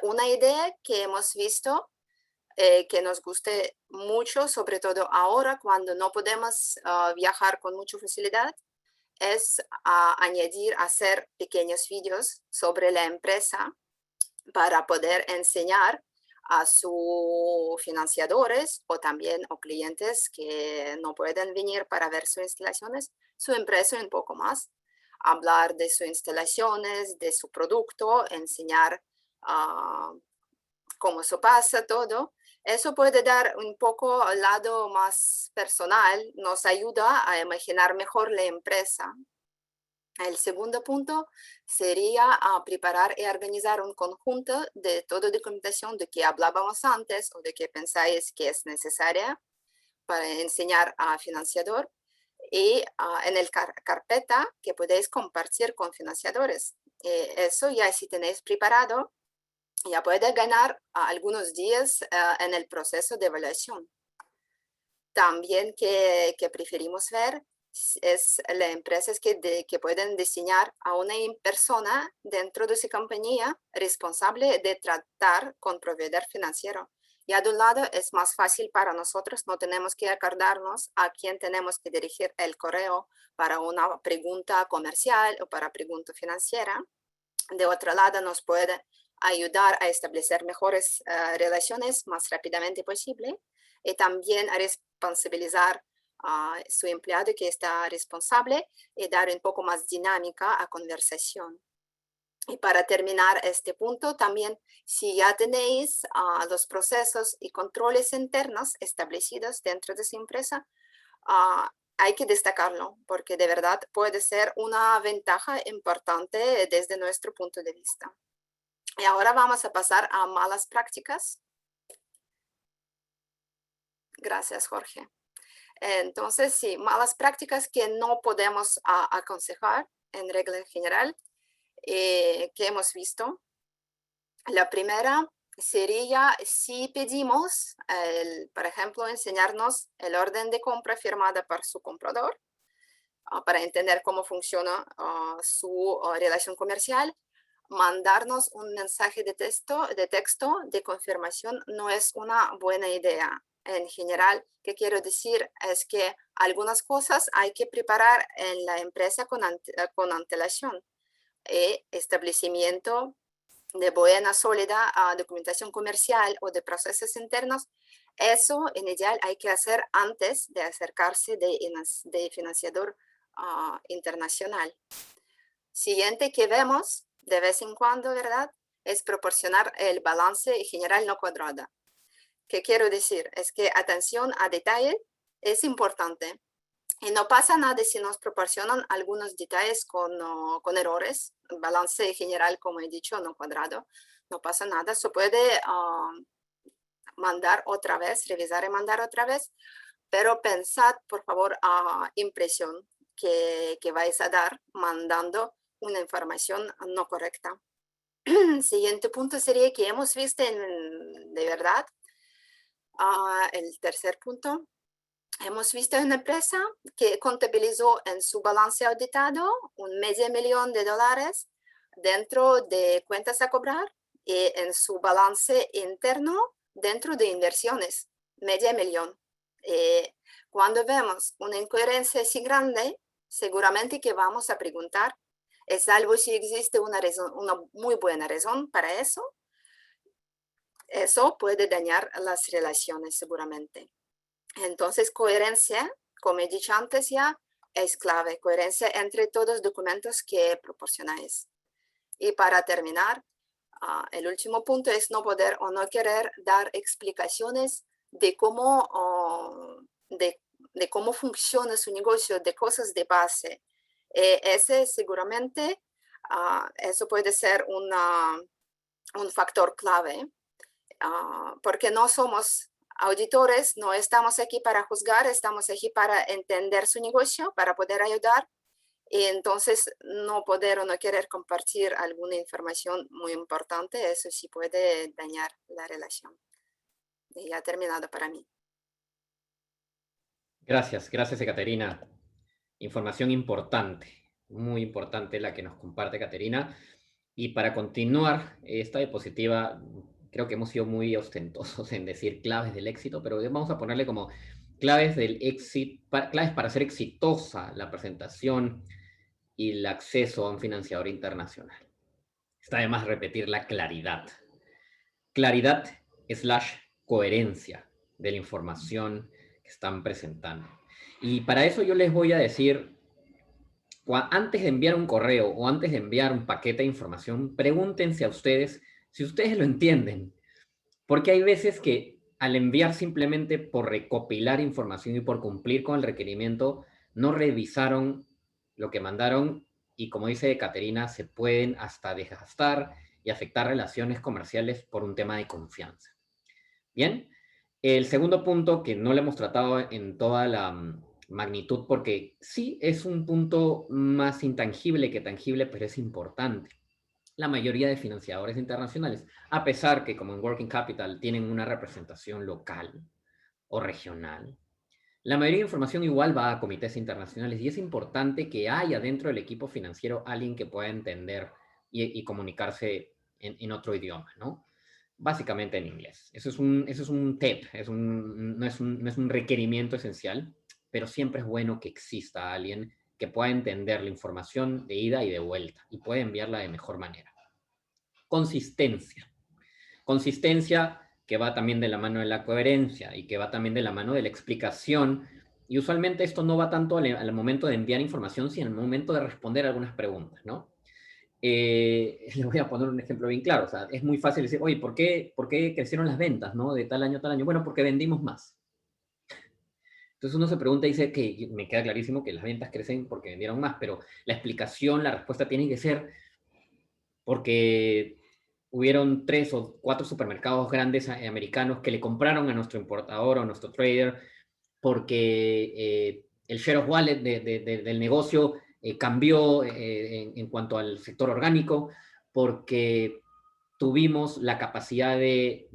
una idea que hemos visto que nos guste mucho, sobre todo ahora cuando no podemos viajar con mucha facilidad, es hacer pequeños vídeos sobre la empresa para poder enseñar a sus financiadores o también a clientes que no pueden venir para ver sus instalaciones, su empresa un poco más, hablar de sus instalaciones, de su producto, enseñar cómo se pasa todo. Eso puede dar un poco al lado más personal, nos ayuda a imaginar mejor la empresa. El segundo punto sería preparar y organizar un conjunto de toda documentación de que hablábamos antes o de que pensáis que es necesaria para enseñar a financiador y en el carpeta que podéis compartir con financiadores. Eso ya si tenéis preparado, ya puede ganar algunos días en el proceso de evaluación. También que preferimos ver es las empresas que pueden diseñar a una persona dentro de su compañía responsable de tratar con proveedor financiero. Ya de un lado es más fácil para nosotros, no tenemos que acordarnos a quién tenemos que dirigir el correo para una pregunta comercial o para pregunta financiera. De otro lado nos puede ayudar a establecer mejores relaciones más rápidamente posible y también a responsabilizar a su empleado que está responsable y dar un poco más dinámica a conversación. Y para terminar este punto, también si ya tenéis los procesos y controles internos establecidos dentro de su empresa, hay que destacarlo porque de verdad puede ser una ventaja importante desde nuestro punto de vista. Y ahora vamos a pasar a malas prácticas. Gracias, Jorge. Entonces, sí, malas prácticas que no podemos aconsejar en regla general, que hemos visto. La primera sería si pedimos, por ejemplo, enseñarnos el orden de compra firmada por su comprador para entender cómo funciona su relación comercial. Mandarnos un mensaje de texto de confirmación no es una buena idea. En general, ¿qué quiero decir? Es que algunas cosas hay que preparar en la empresa con antelación. Establecimiento de buena, sólida documentación comercial o de procesos internos, eso en ideal hay que hacer antes de acercarse de financiador internacional. Siguiente que vemos de vez en cuando, ¿verdad? Es proporcionar el balance general no cuadrado. ¿Qué quiero decir? Es que atención a detalle es importante. Y no pasa nada si nos proporcionan algunos detalles con errores. El balance general, como he dicho, no cuadrado. No pasa nada. Se puede mandar otra vez, revisar y mandar otra vez. Pero pensad, por favor, impresión que vais a dar mandando una información no correcta. Siguiente punto sería que hemos visto de verdad. El tercer punto. Hemos visto una empresa que contabilizó en su balance auditado $500,000 dentro de cuentas a cobrar y en su balance interno dentro de inversiones, $500,000. Cuando vemos una incoherencia así grande, seguramente que vamos a preguntar, ¿es algo si existe una muy buena razón para eso? Eso puede dañar las relaciones seguramente. Entonces, coherencia, como he dicho antes ya, es clave. Coherencia entre todos los documentos que proporcionáis. Y para terminar, el último punto es no poder o no querer dar explicaciones de cómo, de cómo funciona su negocio, de cosas de base. Ese seguramente, eso puede ser un factor clave, porque no somos auditores, no estamos aquí para juzgar, estamos aquí para entender su negocio, para poder ayudar, y entonces no poder o no querer compartir alguna información muy importante, eso sí puede dañar la relación. Y ya ha terminado para mí. Gracias, gracias, Ekaterina. Información importante, muy importante la que nos comparte Ekaterina. Y para continuar esta diapositiva, creo que hemos sido muy ostentosos en decir claves del éxito, pero vamos a ponerle como claves del éxito, claves para hacer exitosa la presentación y el acceso a un financiador internacional. Está de más repetir la claridad. Claridad / coherencia de la información que están presentando. Y para eso yo les voy a decir, antes de enviar un correo o antes de enviar un paquete de información, pregúntense a ustedes si ustedes lo entienden. Porque hay veces que al enviar simplemente por recopilar información y por cumplir con el requerimiento, no revisaron lo que mandaron y, como dice Ekaterina, se pueden hasta desgastar y afectar relaciones comerciales por un tema de confianza. Bien, el segundo punto que no lo hemos tratado en toda la magnitud, porque sí es un punto más intangible que tangible, pero es importante. La mayoría de financiadores internacionales, a pesar que como en Working Capital tienen una representación local o regional, La mayoría de información igual va a comités internacionales y es importante que haya dentro del equipo financiero alguien que pueda entender y comunicarse en otro idioma, ¿no? Básicamente en inglés. Eso es un tip, no es un requerimiento esencial, pero siempre es bueno que exista alguien que pueda entender la información de ida y de vuelta y pueda enviarla de mejor manera. Consistencia. Consistencia que va también de la mano de la coherencia y que va también de la mano de la explicación. Y usualmente esto no va tanto al momento de enviar información, sino al momento de responder algunas preguntas, ¿no? Les voy a poner un ejemplo bien claro. O sea, es muy fácil decir, oye, ¿por qué crecieron las ventas, ¿no? De tal año a tal año. Bueno, porque vendimos más. Entonces uno se pregunta y dice que me queda clarísimo que las ventas crecen porque vendieron más, pero la explicación, la respuesta tiene que ser porque hubieron 3 o 4 supermercados grandes americanos que le compraron a nuestro importador o a nuestro trader porque el share of wallet del negocio cambió en cuanto al sector orgánico, porque tuvimos la capacidad de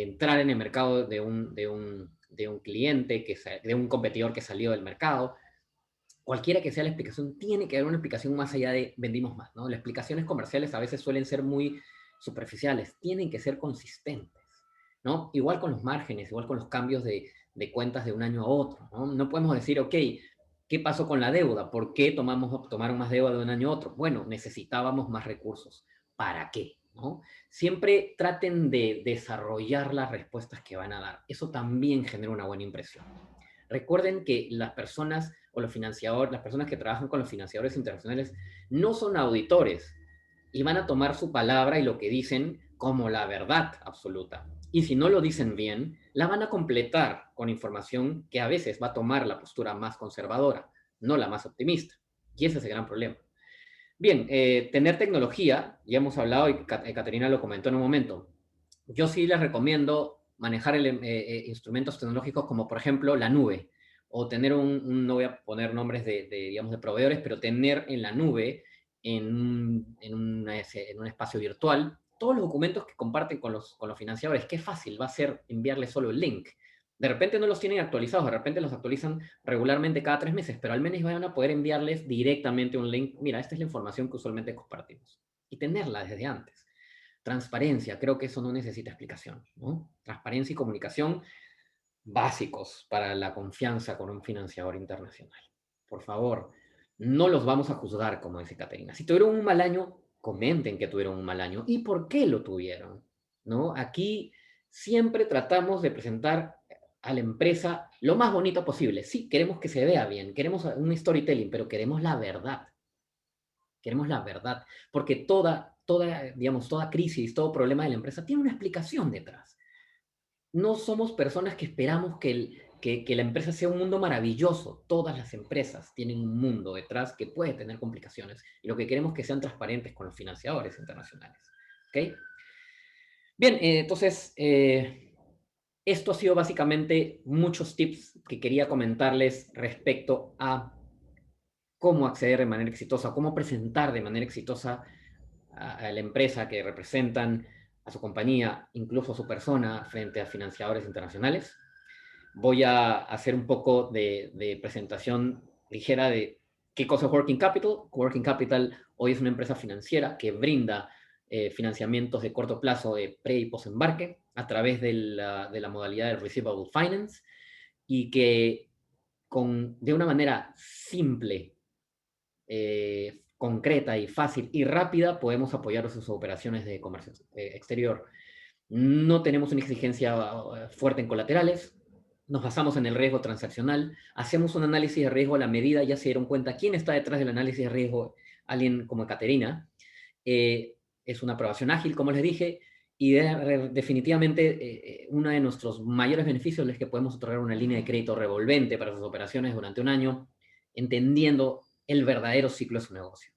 entrar en el mercado de un cliente, de un competidor que salió del mercado. Cualquiera que sea la explicación, tiene que haber una explicación más allá de vendimos más, ¿no? Las explicaciones comerciales a veces suelen ser muy superficiales, tienen que ser consistentes, ¿no? Igual con los márgenes, igual con los cambios de cuentas de un año a otro, ¿no? No podemos decir, ok, ¿qué pasó con la deuda? ¿Por qué tomaron más deuda de un año a otro? Bueno, necesitábamos más recursos. ¿Para qué? ¿No? Siempre traten de desarrollar las respuestas que van a dar. Eso también genera una buena impresión. Recuerden que las personas o los financiadores, las personas que trabajan con los financiadores internacionales no son auditores y van a tomar su palabra y lo que dicen como la verdad absoluta. Y si no lo dicen bien, la van a completar con información que a veces va a tomar la postura más conservadora, no la más optimista. Y ese es el gran problema. Bien, tener tecnología, ya hemos hablado y Caterina lo comentó en un momento. Yo sí les recomiendo manejar instrumentos tecnológicos como por ejemplo la nube, o tener no voy a poner nombres digamos, de proveedores, pero tener en la nube, en un espacio virtual, todos los documentos que comparten con los financiadores. Qué fácil va a ser enviarles solo el link. De repente no los tienen actualizados, de repente los actualizan regularmente cada 3 meses, pero al menos van a poder enviarles directamente un link. Mira, esta es la información que usualmente compartimos. Y tenerla desde antes. Transparencia, creo que eso no necesita explicación, ¿no? Transparencia y comunicación básicos para la confianza con un financiador internacional. Por favor, no los vamos a juzgar, como dice Caterina. Si tuvieron un mal año, comenten que tuvieron un mal año y por qué lo tuvieron, ¿no? Aquí siempre tratamos de presentar a la empresa lo más bonito posible. Sí, queremos que se vea bien, queremos un storytelling, pero queremos la verdad. Queremos la verdad, porque toda crisis, todo problema de la empresa tiene una explicación detrás. No somos personas que esperamos que la empresa sea un mundo maravilloso. Todas las empresas tienen un mundo detrás que puede tener complicaciones. Y lo que queremos es que sean transparentes con los financiadores internacionales. ¿Ok? Bien, entonces, esto ha sido básicamente muchos tips que quería comentarles respecto a cómo acceder de manera exitosa, cómo presentar de manera exitosa a la empresa que representan, a su compañía, incluso a su persona, frente a financiadores internacionales. Voy a hacer un poco de presentación ligera de qué cosa es Working Capital. Working Capital hoy es una empresa financiera que brinda financiamientos de corto plazo de pre- y post-embarque a través de la modalidad de Receivable Finance y que de una manera simple, concreta y fácil y rápida podemos apoyar sus operaciones de comercio exterior. No tenemos una exigencia fuerte en colaterales, nos basamos en el riesgo transaccional, hacemos un análisis de riesgo a la medida, ya se dieron cuenta quién está detrás del análisis de riesgo, alguien como Caterina. Es una aprobación ágil, como les dije, y definitivamente uno de nuestros mayores beneficios es que podemos otorgar una línea de crédito revolvente para sus operaciones durante un año, entendiendo el verdadero ciclo de su negocio.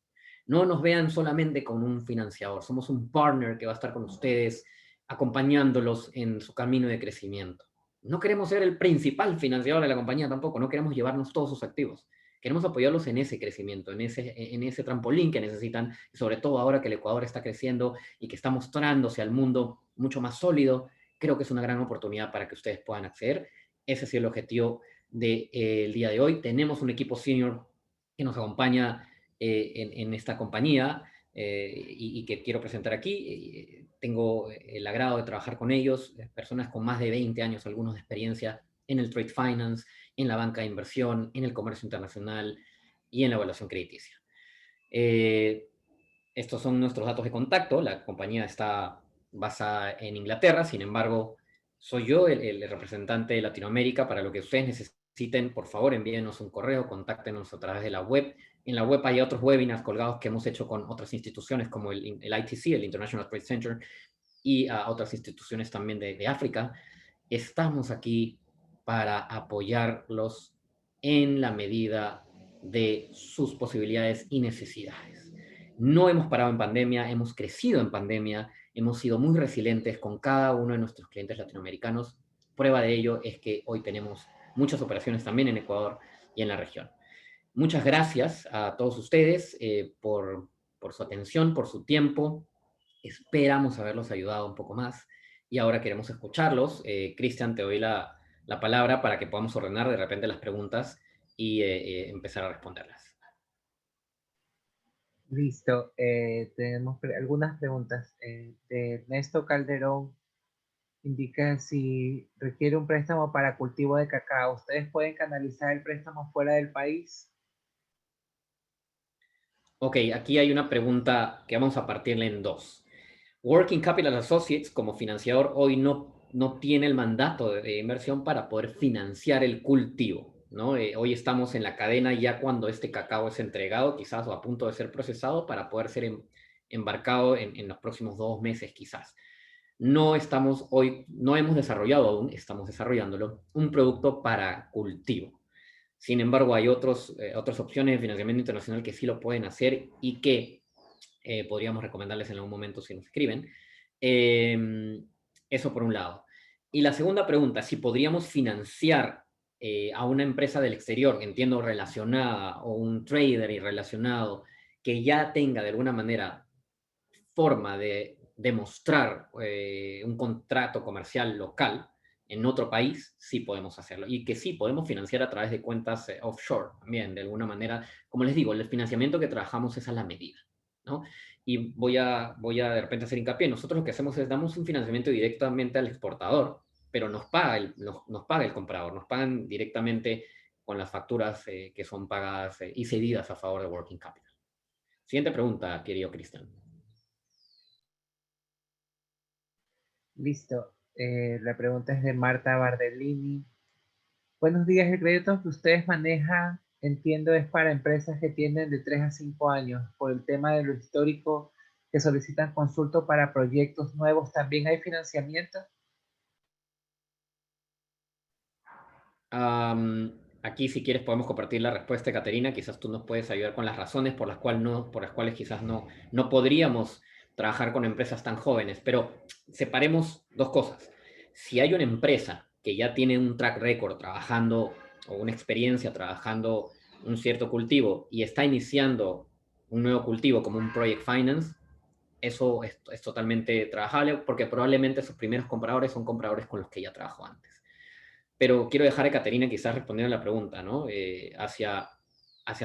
No nos vean solamente como un financiador, somos un partner que va a estar con ustedes acompañándolos en su camino de crecimiento. No queremos ser el principal financiador de la compañía tampoco, no queremos llevarnos todos sus activos. Queremos apoyarlos en ese crecimiento, en ese trampolín que necesitan, sobre todo ahora que el Ecuador está creciendo y que está mostrándose al mundo mucho más sólido. Creo que es una gran oportunidad para que ustedes puedan acceder. Ese ha sido el objetivo del día de hoy. Tenemos un equipo senior que nos acompaña en esta compañía y que quiero presentar aquí. Tengo el agrado de trabajar con ellos, personas con más de 20 años, algunos de experiencia en el trade finance, en la banca de inversión, en el comercio internacional y en la evaluación crediticia. Estos son nuestros datos de contacto. La compañía está basada en Inglaterra, sin embargo, soy yo el representante de Latinoamérica. Para lo que ustedes necesiten, por favor, envíenos un correo, contáctenos a través de la web. En la web hay otros webinars colgados que hemos hecho con otras instituciones como el ITC, el International Trade Center, y a otras instituciones también de África. Estamos aquí para apoyarlos en la medida de sus posibilidades y necesidades. No hemos parado en pandemia, hemos crecido en pandemia, hemos sido muy resilientes con cada uno de nuestros clientes latinoamericanos. Prueba de ello es que hoy tenemos muchas operaciones también en Ecuador y en la región. Muchas gracias a todos ustedes por su atención, por su tiempo. Esperamos haberlos ayudado un poco más y ahora queremos escucharlos. Cristian, te doy la palabra para que podamos ordenar de repente las preguntas y empezar a responderlas. Listo. Tenemos algunas preguntas. De Ernesto Calderón indica si requiere un préstamo para cultivo de cacao. ¿Ustedes pueden canalizar el préstamo fuera del país? Ok, aquí hay una pregunta que vamos a partirle en dos. Working Capital Associates, como financiador, hoy no tiene el mandato de inversión para poder financiar el cultivo, ¿no? Hoy estamos en la cadena ya cuando este cacao es entregado, quizás, o a punto de ser procesado para poder ser embarcado en los próximos 2 meses, quizás. No hemos desarrollado aún, estamos desarrollándolo, un producto para cultivo. Sin embargo, hay otras opciones de financiamiento internacional que sí lo pueden hacer y que podríamos recomendarles en algún momento si nos escriben. Eso por un lado. Y la segunda pregunta, si podríamos financiar a una empresa del exterior, entiendo relacionada, o un trader y relacionado, que ya tenga de alguna manera forma de demostrar un contrato comercial local en otro país, sí podemos hacerlo. Y que sí podemos financiar a través de cuentas offshore también, de alguna manera. Como les digo, el financiamiento que trabajamos es a la medida, ¿no? Y voy a de repente hacer hincapié. Nosotros lo que hacemos es damos un financiamiento directamente al exportador, pero nos paga el comprador, nos pagan directamente con las facturas que son pagadas y cedidas a favor de Working Capital. Siguiente pregunta, querido Cristian. Listo. La pregunta es de Marta Bardellini. Buenos días. El crédito que ustedes manejan, entiendo, es para empresas que tienen de 3 a 5 años. Por el tema de lo histórico, que solicitan consulta para proyectos nuevos, ¿también hay financiamiento? Aquí, si quieres, podemos compartir la respuesta de Caterina. Quizás tú nos puedes ayudar con las razones por las cuales quizás no podríamos trabajar con empresas tan jóvenes. Pero separemos dos cosas. Si hay una empresa que ya tiene un track record trabajando, o una experiencia trabajando un cierto cultivo, y está iniciando un nuevo cultivo como un Project Finance, eso es totalmente trabajable, porque probablemente sus primeros compradores son compradores con los que ya trabajó antes. Pero quiero dejar a Caterina quizás respondiendo a la pregunta, ¿no? Hacia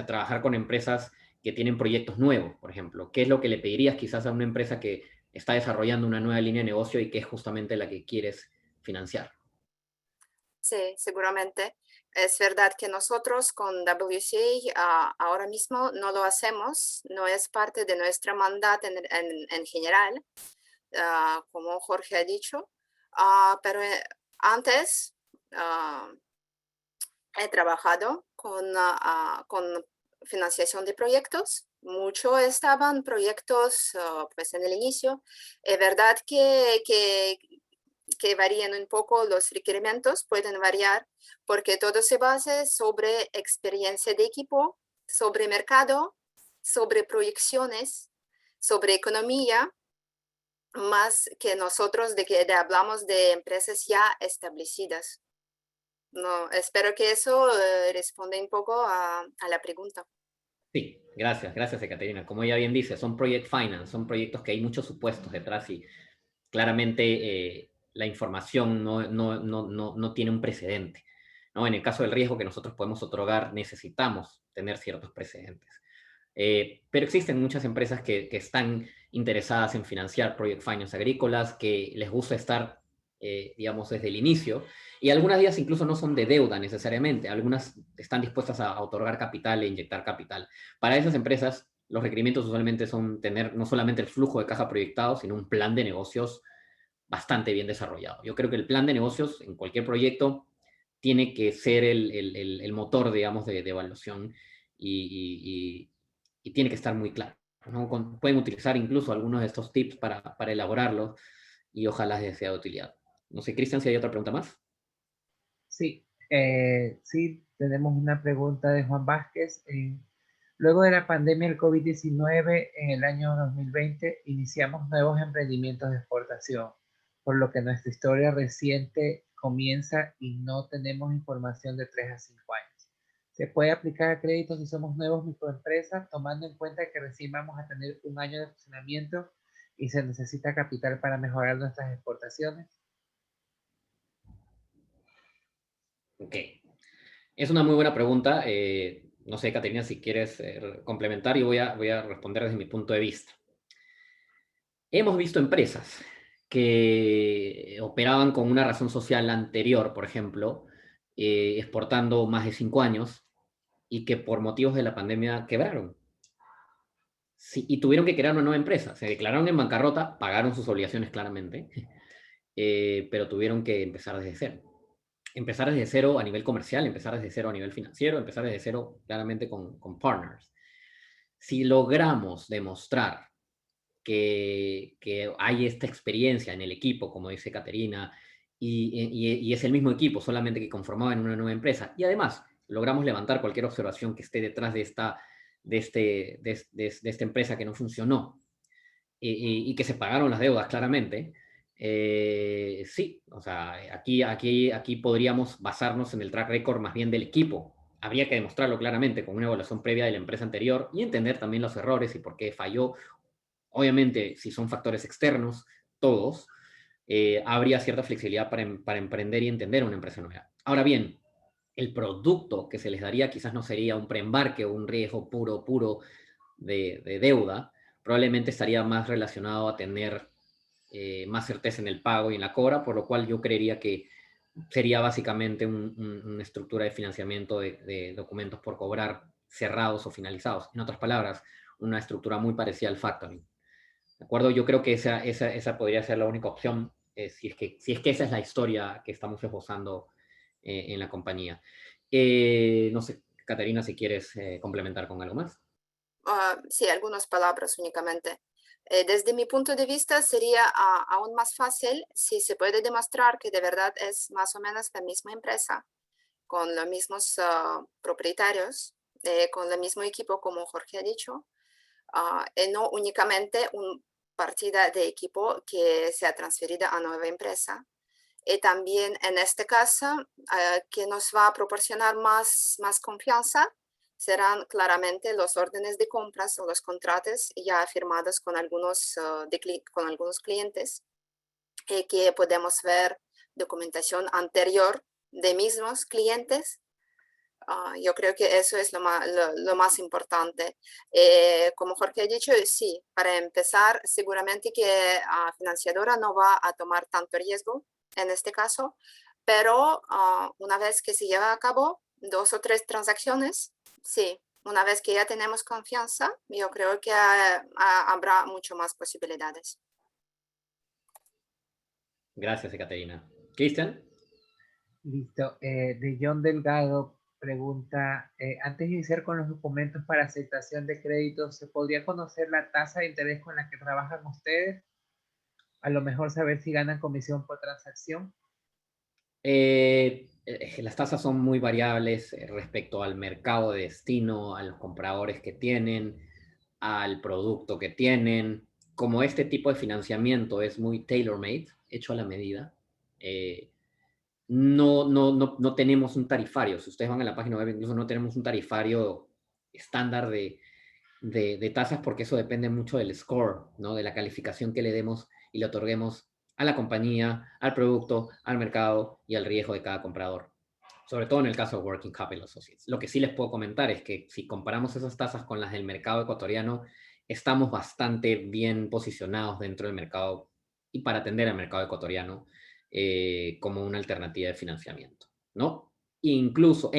trabajar con empresas que tienen proyectos nuevos, por ejemplo. ¿Qué es lo que le pedirías quizás a una empresa que está desarrollando una nueva línea de negocio y que es justamente la que quieres financiar? Sí, seguramente. Es verdad que nosotros con WCA ahora mismo no lo hacemos, no es parte de nuestro mandato en general, como Jorge ha dicho, pero antes he trabajado con financiación de proyectos. Muchos estaban proyectos pues en el inicio. Es verdad que varían un poco los requerimientos, pueden variar, porque todo se basa sobre experiencia de equipo, sobre mercado, sobre proyecciones, sobre economía, más que nosotros hablamos de empresas ya establecidas. No, espero que eso responda un poco a la pregunta. Sí, gracias, Ekaterina. Como ella bien dice, son project finance, son proyectos que hay muchos supuestos detrás y claramente la información no tiene un precedente, ¿no? En el caso del riesgo que nosotros podemos otorgar, necesitamos tener ciertos precedentes. Pero existen muchas empresas que están interesadas en financiar project finance agrícolas, que les gusta estar, digamos, desde el inicio, y algunas de ellas incluso no son de deuda necesariamente, algunas están dispuestas a otorgar capital e inyectar capital. Para esas empresas, los requerimientos usualmente son tener no solamente el flujo de caja proyectado, sino un plan de negocios bastante bien desarrollado. Yo creo que el plan de negocios en cualquier proyecto tiene que ser el motor, digamos, de evaluación y tiene que estar muy claro, ¿no? Pueden utilizar incluso algunos de estos tips para elaborarlos y ojalá les sea de utilidad. No sé, Cristian, si hay otra pregunta más. Sí, sí, tenemos una pregunta de Juan Vázquez. Luego de la pandemia del COVID-19, en el año 2020, iniciamos nuevos emprendimientos de exportación, por lo que nuestra historia reciente comienza y no tenemos información de 3 a 5 años. ¿Se puede aplicar a créditos si somos nuevos microempresas, tomando en cuenta que recién vamos a tener un año de funcionamiento y se necesita capital para mejorar nuestras exportaciones? Ok. Es una muy buena pregunta. No sé, Caterina, si quieres complementar y voy a responder desde mi punto de vista. Hemos visto empresas que operaban con una razón social anterior, por ejemplo, exportando más de 5 años y que por motivos de la pandemia quebraron. Sí, y tuvieron que crear una nueva empresa. Se declararon en bancarrota, pagaron sus obligaciones claramente, pero tuvieron que empezar desde cero. Empezar desde cero a nivel comercial, empezar desde cero a nivel financiero, empezar desde cero claramente con partners. Si logramos demostrar que hay esta experiencia en el equipo, como dice Caterina, y es el mismo equipo, solamente que conformaba en una nueva empresa, y además logramos levantar cualquier observación que esté detrás de esta empresa que no funcionó, y que se pagaron las deudas claramente, sí, o sea, aquí podríamos basarnos en el track record más bien del equipo. Habría que demostrarlo claramente con una evaluación previa de la empresa anterior y entender también los errores y por qué falló. Obviamente, si son factores externos, todos, habría cierta flexibilidad para emprender y entender una empresa nueva. Ahora bien, el producto que se les daría quizás no sería un preembarque o un riesgo puro de deuda, probablemente estaría más relacionado a tener más certeza en el pago y en la cobra, por lo cual yo creería que sería básicamente una estructura de financiamiento de documentos por cobrar cerrados o finalizados. En otras palabras, una estructura muy parecida al factoring. ¿De acuerdo? Yo creo que esa podría ser la única opción si es que esa es la historia que estamos esbozando en la compañía. No sé, Caterina, si quieres complementar con algo más. Sí, algunas palabras únicamente. Desde mi punto de vista sería aún más fácil si se puede demostrar que de verdad es más o menos la misma empresa, con los mismos propietarios, con el mismo equipo como Jorge ha dicho, y no únicamente una partida de equipo que sea transferida a nueva empresa. Y también en este caso, que nos va a proporcionar más confianza serán claramente los órdenes de compras o los contratos ya firmados con algunos clientes, que podemos ver documentación anterior de mismos clientes. Yo creo que eso es lo más importante. Como Jorge ha dicho, sí, para empezar, seguramente que la financiadora no va a tomar tanto riesgo en este caso, pero una vez que se lleva a cabo 2 o 3 transacciones, sí, una vez que ya tenemos confianza, yo creo que habrá mucho más posibilidades. Gracias, Caterina. Cristian. Listo. De John Delgado pregunta, antes de iniciar con los documentos para aceptación de créditos, ¿se podría conocer la tasa de interés con la que trabajan ustedes? A lo mejor saber si ganan comisión por transacción. Las tasas son muy variables respecto al mercado de destino, a los compradores que tienen, al producto que tienen. Como este tipo de financiamiento es muy tailor-made, hecho a la medida, no tenemos un tarifario. Si ustedes van a la página web, incluso no tenemos un tarifario estándar de tasas, porque eso depende mucho del score, ¿no? De la calificación que le demos y le otorguemos a la compañía, al producto, al mercado y al riesgo de cada comprador. sobre todo en el caso de Working Capital Associates. Lo que sí les puedo comentar es que si comparamos esas tasas con las del mercado ecuatoriano, estamos bastante bien posicionados dentro del mercado y para atender al mercado ecuatoriano como una alternativa de financiamiento, ¿no? Incluso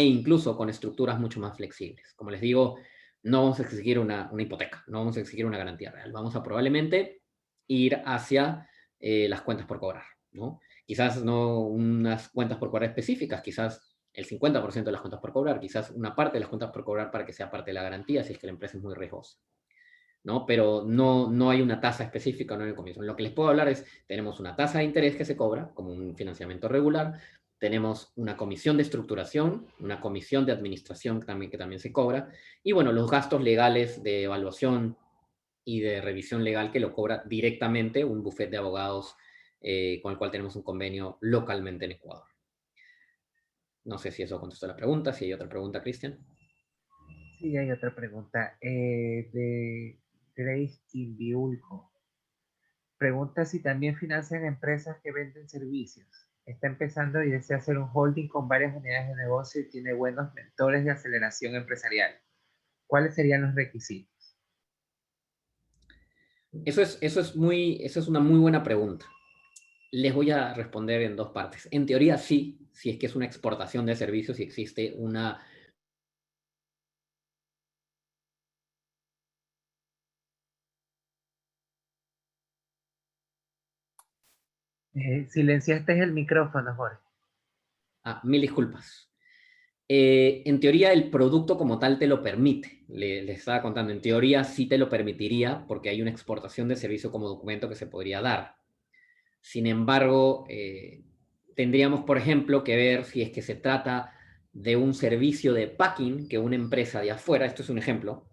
con estructuras mucho más flexibles. Como les digo, no vamos a exigir una hipoteca, no vamos a exigir una garantía real. Vamos a probablemente ir hacia las cuentas por cobrar, ¿no? Quizás no unas cuentas por cobrar específicas, quizás el 50% de las cuentas por cobrar, quizás una parte de las cuentas por cobrar para que sea parte de la garantía si es que la empresa es muy riesgosa, ¿no? Pero no hay una tasa específica, no hay una comisión. Lo que les puedo hablar es, tenemos una tasa de interés que se cobra como un financiamiento regular, tenemos una comisión de estructuración, una comisión de administración que también se cobra, y bueno, los gastos legales de evaluación y de revisión legal que lo cobra directamente un bufete de abogados con el cual tenemos un convenio localmente en Ecuador. No sé si eso contestó la pregunta, si hay otra pregunta, Cristian. Sí, hay otra pregunta. De Grace Quimbiulco. Pregunta si también financian empresas que venden servicios. Está empezando y desea hacer un holding con varias unidades de negocio y tiene buenos mentores de aceleración empresarial. ¿Cuáles serían los requisitos? Eso es una muy buena pregunta. Les voy a responder en dos partes. En teoría sí, si es que es una exportación de servicios y existe una... Silenciaste el micrófono, Jorge. mil disculpas. En teoría el producto como tal te lo permite. Les estaba contando, en teoría sí te lo permitiría porque hay una exportación de servicio como documento que se podría dar. Sin embargo, tendríamos, por ejemplo, que ver si es que se trata de un servicio de packing que una empresa de afuera, esto es un ejemplo,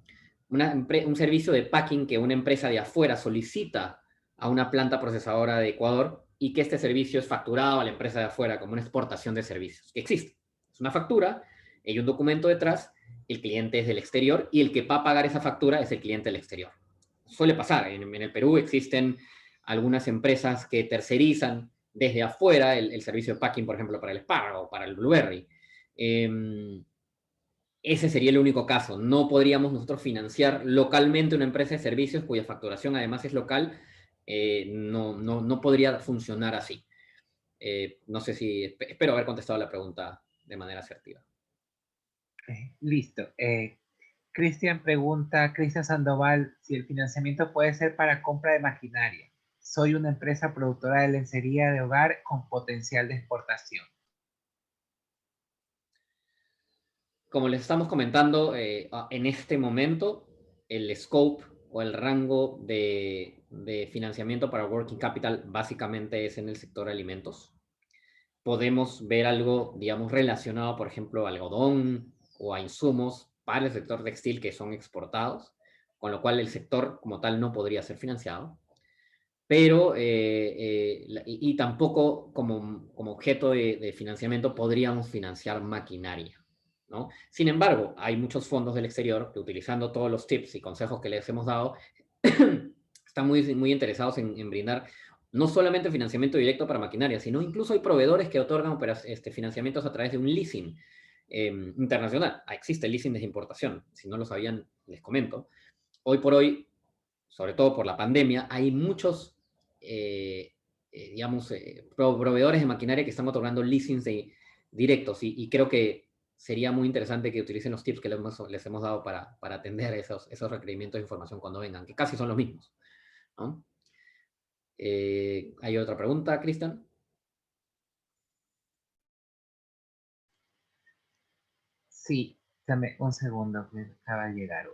un servicio de packing que una empresa de afuera solicita a una planta procesadora de Ecuador y que este servicio es facturado a la empresa de afuera como una exportación de servicios, que existe. Es una factura, hay un documento detrás, el cliente es del exterior y el que va a pagar esa factura es el cliente del exterior. Suele pasar, en el Perú existen algunas empresas que tercerizan desde afuera el servicio de packing, por ejemplo, para el espárrago, para el blueberry. Ese sería el único caso. No podríamos nosotros financiar localmente una empresa de servicios cuya facturación además es local. No podría funcionar así. No sé si... Espero haber contestado la pregunta de manera asertiva. Listo. Cristian Sandoval, si el financiamiento puede ser para compra de maquinaria. Soy una empresa productora de lencería de hogar con potencial de exportación. Como les estamos comentando, en este momento el scope o el rango de financiamiento para Working Capital básicamente es en el sector alimentos. Podemos ver algo, digamos, relacionado, por ejemplo, a algodón o a insumos para el sector textil que son exportados, con lo cual el sector como tal no podría ser financiado. Pero, y tampoco como objeto de financiamiento podríamos financiar maquinaria, ¿no? Sin embargo, hay muchos fondos del exterior que, utilizando todos los tips y consejos que les hemos dado, están muy interesados en brindar no solamente financiamiento directo para maquinaria, sino incluso hay proveedores que otorgan financiamientos a través de un leasing internacional. Existe el leasing de importación. Si no lo sabían, les comento. Hoy por hoy, sobre todo por la pandemia, hay muchos, proveedores de maquinaria que están otorgando leasings directos y creo que sería muy interesante que utilicen los tips que les hemos dado para atender esos requerimientos de información cuando vengan, que casi son los mismos, ¿no? ¿Hay otra pregunta, Cristian? Sí, dame un segundo que acaba de llegar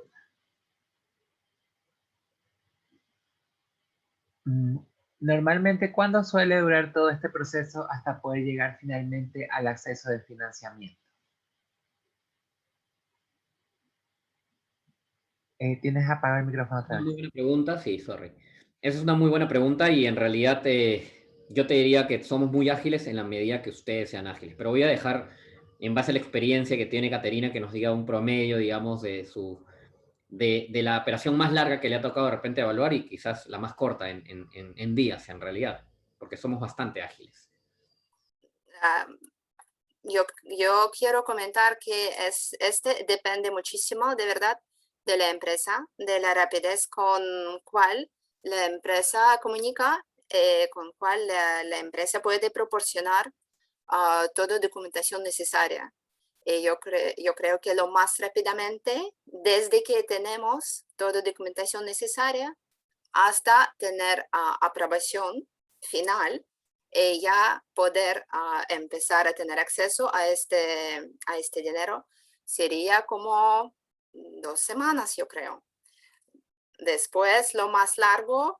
una. Normalmente, ¿cuándo suele durar todo este proceso hasta poder llegar finalmente al acceso de financiamiento? Tienes apagado el micrófono otra vez. Muy buena pregunta, sí, sorry. Esa es una muy buena pregunta y en realidad yo te diría que somos muy ágiles en la medida que ustedes sean ágiles. Pero voy a dejar, en base a la experiencia que tiene Caterina, que nos diga un promedio, digamos, de la operación más larga que le ha tocado de repente evaluar y quizás la más corta en días, en realidad, porque somos bastante ágiles. yo quiero comentar que este depende muchísimo, de verdad, de la empresa, de la rapidez con cual la empresa comunica, con cual la empresa puede proporcionar toda documentación necesaria. Yo creo que lo más rápidamente, desde que tenemos toda documentación necesaria hasta tener aprobación final, ya poder empezar a tener acceso a este dinero, sería como 2 semanas, yo creo. Después, lo más largo,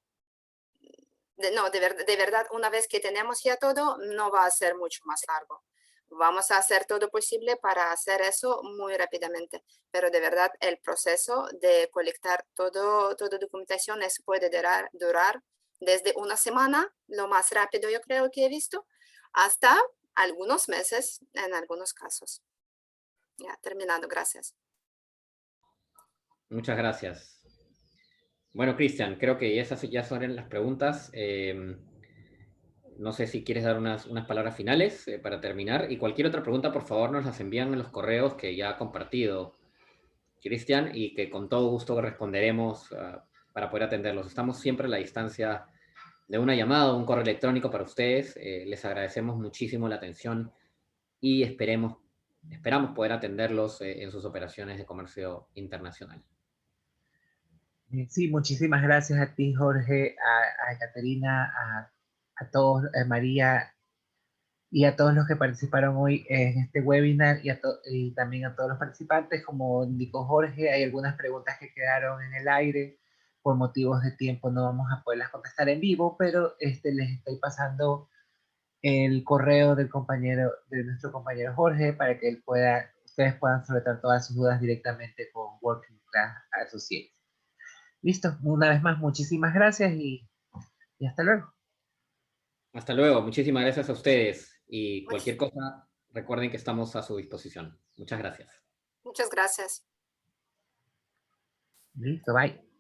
de verdad, una vez que tenemos ya todo, no va a ser mucho más largo. Vamos a hacer todo posible para hacer eso muy rápidamente, pero de verdad el proceso de colectar toda documentación eso puede durar desde una semana, lo más rápido yo creo que he visto, hasta algunos meses en algunos casos. Ya, terminado, gracias. Muchas gracias. Bueno, Cristian, creo que esas ya son las preguntas. No sé si quieres dar unas palabras finales para terminar. Y cualquier otra pregunta, por favor, nos las envían en los correos que ya ha compartido Cristian y que con todo gusto responderemos para poder atenderlos. Estamos siempre a la distancia de una llamada o un correo electrónico para ustedes. Les agradecemos muchísimo la atención y esperamos poder atenderlos en sus operaciones de comercio internacional. Sí, muchísimas gracias a ti, Jorge, a Caterina, a todos, a María y a todos los que participaron hoy en este webinar y también a todos los participantes. Como indicó Jorge, hay algunas preguntas que quedaron en el aire. Por motivos de tiempo no vamos a poderlas contestar en vivo, pero les estoy pasando el correo de nuestro compañero Jorge para que ustedes puedan soltar todas sus dudas directamente con Working Class Associates. Listo, una vez más, muchísimas gracias y hasta luego. Hasta luego, muchísimas gracias a ustedes y cualquier cosa, recuerden que estamos a su disposición. Muchas gracias. Muchas gracias. Listo, bye.